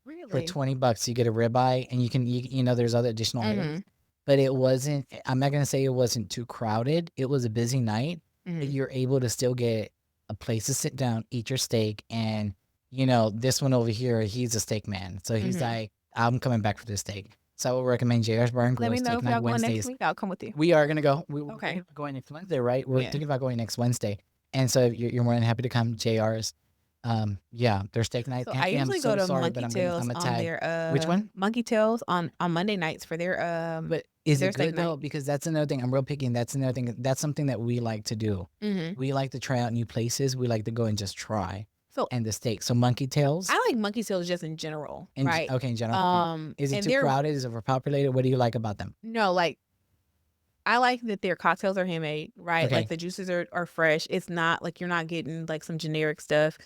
For Really? $20, you get a ribeye, and you know there's other additional items. But it wasn't. I'm not gonna say it wasn't too crowded. It was a busy night. But you're able to still get a place to sit down, eat your steak, and this one over here, he's a steak man, so he's like, I'm coming back for this steak. So I would recommend JR's Bar and Grill. Let me know Steak if Night y'all going next Wednesdays. week. I'll come with you. We are gonna go. Okay. We're going next Wednesday, right? We're Yeah. thinking about going next Wednesday, and so you're more than happy to come. JR's, yeah, their steak night. So I Anthony, I'm usually so go to sorry, Monkey but I'm Tails gonna on tag. their Which one? Monkey Tails on Monday nights for their But is their it steak good though? night. Because that's another thing. I'm real picky, and that's another thing. That's something that we like to do. We like to try out new places. We like to go and just try. So And the steak. So Monkey Tails. I like Monkey Tails just in general, In, right? Okay, in general. Is it and too they're crowded? Is it overpopulated? What do you like about them? no, like I like that their cocktails are handmade, right? Okay. Like the juices are fresh. It's not like you're not getting like some generic stuff.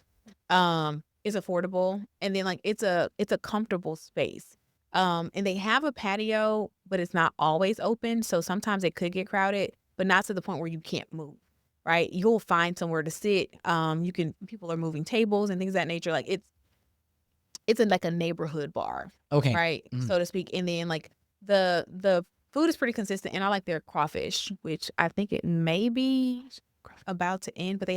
It's affordable, and then like it's a comfortable space. And they have a patio, but it's not always open, so sometimes it could get crowded, but not to the point where you can't move. Right? You'll find somewhere to sit. People are moving tables and things of that nature. Like it's like a neighborhood bar, Okay. right? So to speak. And then like the food is pretty consistent, and I like their crawfish, which I think it may be about to end, but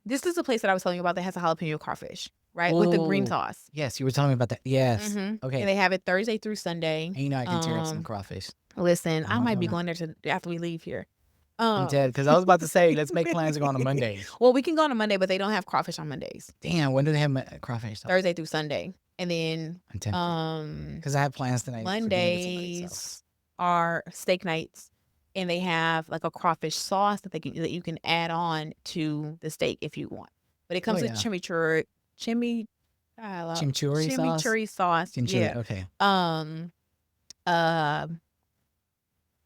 this is the place that I was telling you about that has a jalapeno crawfish, right? With the green Oh, sauce. yes, you were telling me about that. Yes. And Okay. they have it Thursday through Sunday. And I can tear up some crawfish. Listen, I might be Oh, going there after we leave here. I'm dead because I was about to say, let's make plans to go on a Monday. Well, we can go on a Monday, but they don't have crawfish on Mondays. Damn, when do they have crawfish? Thursday through Sunday. And then I'm tempted because I have plans tonight for dinner with somebody, so. Mondays are steak nights, and they have like a crawfish sauce that you can add on to the steak if you want. But it comes with Chimichurri sauce. chimichurri sauce. Chimichurri, Yeah. okay.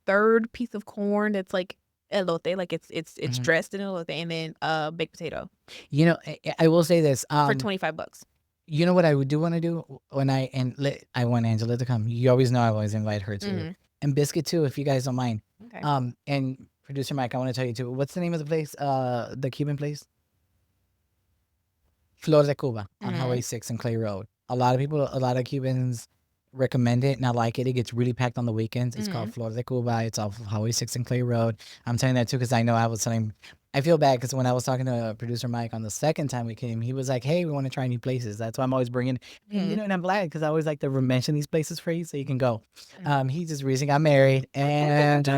Third piece of corn that's like elote, like it's Mhm. dressed in elote, and then baked potato You know, I will say this. for $25. You know what I do want to do when I want Angela to come. You always know I always invite her too, Mhm. and Biscuit too, if you guys don't mind. Okay. And producer Mike, I want to tell you too. What's the name of the place? The Cuban place, Flor de Cuba on Highway 6 and Clay Road. A lot of Cubans recommend it, and I like it. It gets really packed on the weekends. It's called Flor de Cuba. It's off of Highway 6 and Clay Road. I'm telling that too because I know I was telling. I feel bad because when I was talking to producer Mike on the second time we came, he was like, "Hey, we want to try new places." That's why I'm always bringing, and, and I'm glad because I always like to mention these places for you so you can go. He just recently got married, and you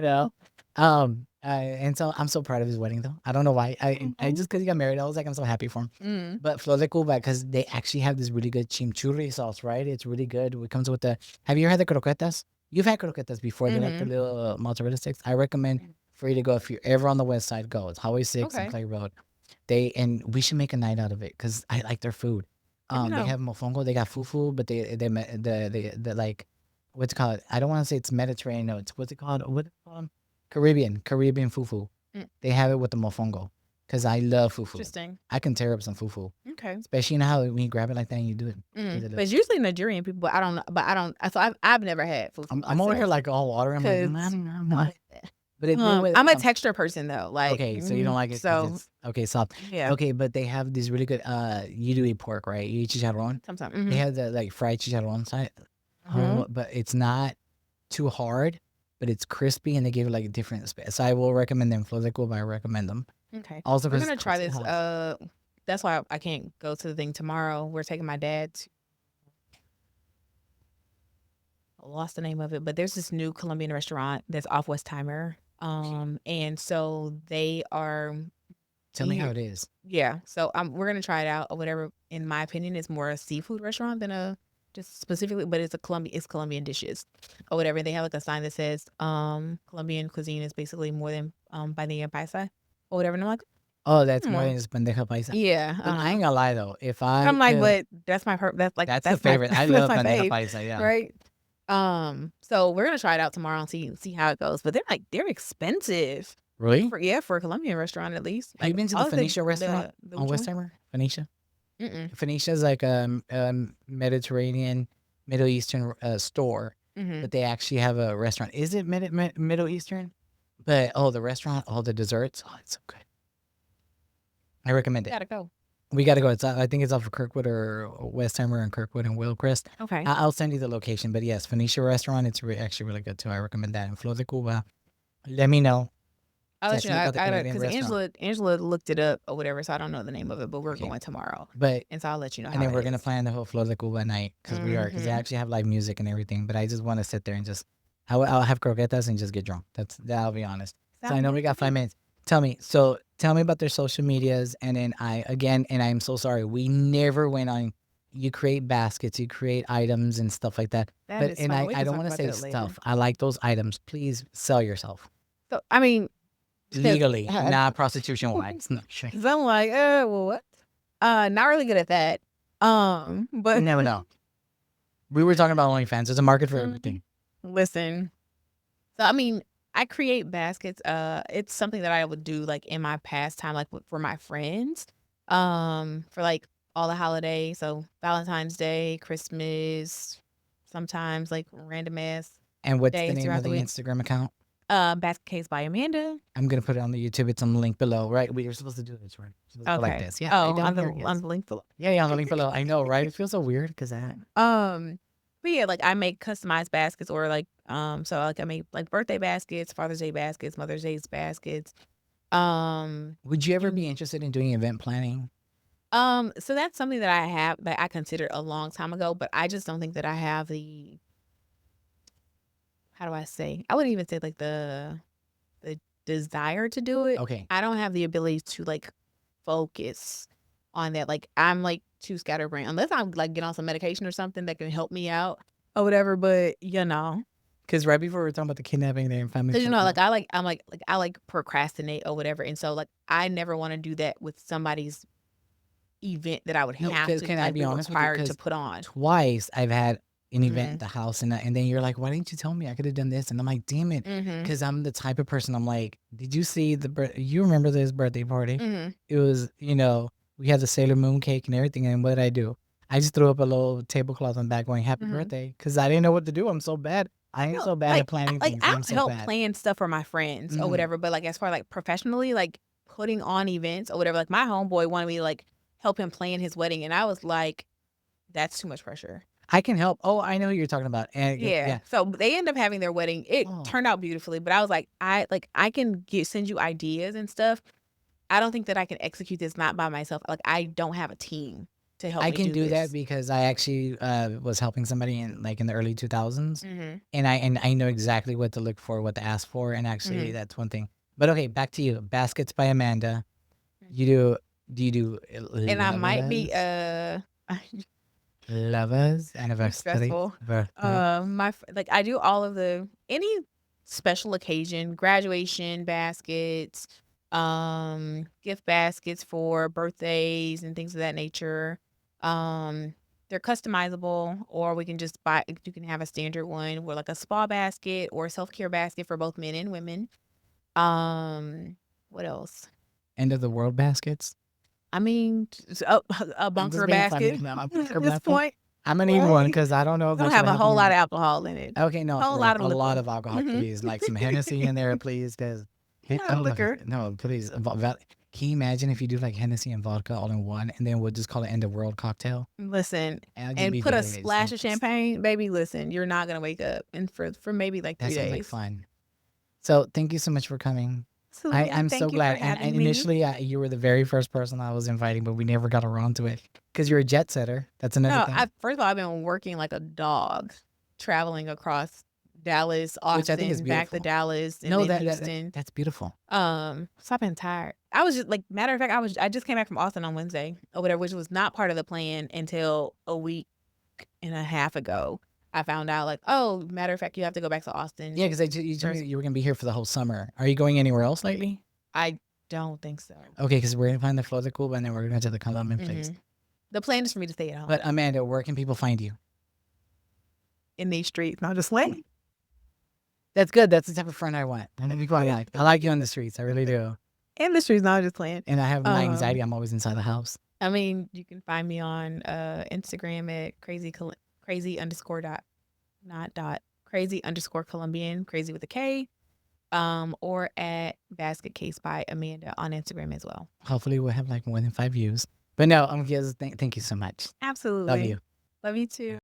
know, and so I'm so proud of his wedding though. I don't know why. I just because he got married, I was like, I'm so happy for him. But Flor de Cuba, because they actually have this really good chimichurri sauce, right? It's really good. It comes with the. Have you ever had the croquetas? You've had croquetas before. They're like the little mozzarella sticks. I recommend for you to go if you're ever on the west side. Go. It's Highway 6 and Clay Road. And we should make a night out of it because I like their food. They have mofongo. They got fufu, but they like what's it called? I don't want to say it's Mediterranean. No, it's what's it called? What Caribbean fufu. They have it with the mofongo because I love fufu. Interesting. I can tear up some fufu, Okay. especially how when you grab it like that and you do it. But it's usually Nigerian people. But I don't know. But I don't. So I've never had fufu. I'm over here like all water. I'm like, I'm not. But it's I'm a texture person though. Like okay, so you don't like it. So okay, soft. Yeah. Okay, but they have these really good. You do eat pork, right? You eat chicharron. Sometimes They have the like fried chicharron side, but it's not too hard, but it's crispy, and they give it like a different space. So I will recommend them. Flor de Cuba, I recommend them. Okay. Also, we're gonna try this. That's why I can't go to the thing tomorrow. We're taking my dad to. I lost the name of it, but there's this new Colombian restaurant that's off Westheimer. And so they are. Tell me how it is. Yeah. So we're gonna try it out or whatever. In my opinion, it's more a seafood restaurant than a just specifically, but it's Colombian dishes or whatever. They have like a sign that says Colombian cuisine is basically more than bandeja paisa or whatever. And I'm like, oh, that's more than just bandeja paisa. Yeah. But I ain't gonna lie though. If I'm like, but that's my that's the favorite. I love bandeja fave, paisa. Yeah. Right. So we're gonna try it out tomorrow and see how it goes. But they're expensive. Really? For a Colombian restaurant at least. Have you been to the Phoenicia restaurant on Westheimer? Phoenicia? Phoenicia is like a Mediterranean, Middle Eastern store, but they actually have a restaurant. Is it Middle Eastern? But the restaurant, the desserts, it's so good. I recommend it. Gotta go. We gotta go. I think it's off of Kirkwood or Westheimer and Kirkwood and Wilcrest. Okay. I'll send you the location. But yes, Phoenicia restaurant, it's actually really good too. I recommend that. And Flor de Cuba, let me know. I'll let you know because Angela looked it up or whatever, so I don't know the name of it, but we're going tomorrow. And so I'll let you know. And then we're gonna plan the whole Flor de Cuba night because they actually have live music and everything. But I just want to sit there and I'll have croquetas and just get drunk. I'll be honest. So I know we got 5 minutes. Tell me about their social medias, and then and I'm so sorry, we never went on. You create baskets, you create items and stuff like that. I don't want to say stuff. I like those items. Please sell yourself. So I mean. Legally, not prostitution wise. No, sure. So I'm like, well, what? Not really good at that. But you never know. We were talking about OnlyFans. There's a market for everything. Listen, so I mean, I create baskets. It's something that I would do like in my pastime, like for my friends. For like all the holidays, so Valentine's Day, Christmas, sometimes like random ass. And what's the name of the Instagram account? Basket Case by Amanda. I'm gonna put it on the YouTube. It's on the link below, right? We were supposed to do this, right? Okay. Like this, yeah. On the link below. Yeah, on the link below. I know, right? It feels so weird because that. But yeah, like I make customized baskets or like so like I make like birthday baskets, Father's Day baskets, Mother's Day baskets. Would you ever be interested in doing event planning? So that's something that I have that I considered a long time ago, but I just don't think that I have the how do I say? I wouldn't even say like the desire to do it. Okay. I don't have the ability to like focus on that. Like I'm like too scatterbrained unless I'm like get on some medication or something that can help me out or whatever. But Because right before we were talking about the kidnapping there and family, cause like I like procrastinate or whatever, and so like I never want to do that with somebody's event that I would no, have because to can I like be be honest with you? required to Because put on. twice I've had an event at Mhm. the house, and then you're like, "Why didn't you tell me? I could have done this." And I'm like, "Damn it!" Mhm. Because I'm the type of person. I'm like, "Did you see you remember this birthday party? Mhm. It was, we had the Sailor Moon cake and everything. And what did I do? I just threw up a little tablecloth on the back going happy Mhm. birthday because I didn't know what to do. I'm so bad. I ain't No, so bad at planning things. I'll I'm so help bad. plan stuff for my friends or Mhm. whatever, but, like, as far, like, professionally, like, putting on events or whatever, like, my homeboy wanted me to, like, help him plan his wedding, and I was like, "That's too much pressure." I can help. Oh, I know who you're talking about. And Yeah, yeah. so they end up having their wedding. It Oh, turned out beautifully, but I was like, I can get send you ideas and stuff. I don't think that I can execute this not by myself. Like, I don't have a team to help I me can do do that this. because I actually was helping somebody in the early 2000s, Mhm, and I know exactly what to look for, what to ask for, and actually mhm, that's one thing. But okay, back to you. Baskets by Amanda. mhm. You do you do And I might be, lovers, you're anniversaries, stressful. birthday? Like I do all of the any special occasion, graduation baskets, gift baskets for birthdays and things of that nature. Um, they're customizable, or we can just buy. You can have a standard one, with like a spa basket or a self care basket for both men and women. What else? End of the world baskets? I mean, a I'm just bunker being funny. basket No, I'm at this point. Imma need one Right? because I don't know It's gonna much have about a whole helping lot out. of alcohol in it. Okay, no, Whole for real, lot of a lot liquor. of alcohol, Mhm. please, like some Hennessy in there, please, 'cause A lot of oh, liquor. no, please, can you imagine if you do, like, Hennessy and vodka all in one, and then we'll just call it end of world cocktail? Listen, And I'll just and be put a delirious splash and of just champagne, baby, listen, you're not gonna wake up and for maybe, like, that 3 sounds like days. fun. So, thank you so much for coming. Absolutely, I'm so thank you for glad, and having me. initially, you were the very first person I was inviting, but we never got around to it because 'cause you're a jet setter, that's another No, I thing, first of all, I've been working like a dog, traveling across Dallas, which I think is Austin, back to beautiful. Dallas, and No, then that Houston. that's beautiful. So I've been tired. I was just like matter of fact, I just came back from Austin on Wednesday or whatever, which was not part of the plan until a week and a half ago. I found out like, oh, matter of fact, you have to go back to Yeah, Austin 'cause you told me first. that you were gonna be here for the whole summer. Are you going anywhere else lately? I don't think so. Okay, because 'cause we're gonna find the Florida cool, and then we're gonna to the Colombian place. Hmm. The plan is for me to stay at But home Amanda, where can people find you? in these streets, not just like That's good, that's the type of friend I want. I'm gonna be quite honest. I like you on the streets, I really do. in the streets, not just playing. And I have my Um, anxiety, I'm always inside the house. I mean, you can find me on Instagram at crazy underscore dot not dot crazy underscore Colombian, crazy with a K. Or at Basket Case by Amanda on Instagram as well. Hopefully, we'll have, like, more than 5 views. But no, just thank you so much. Love Absolutely. you. Love you too.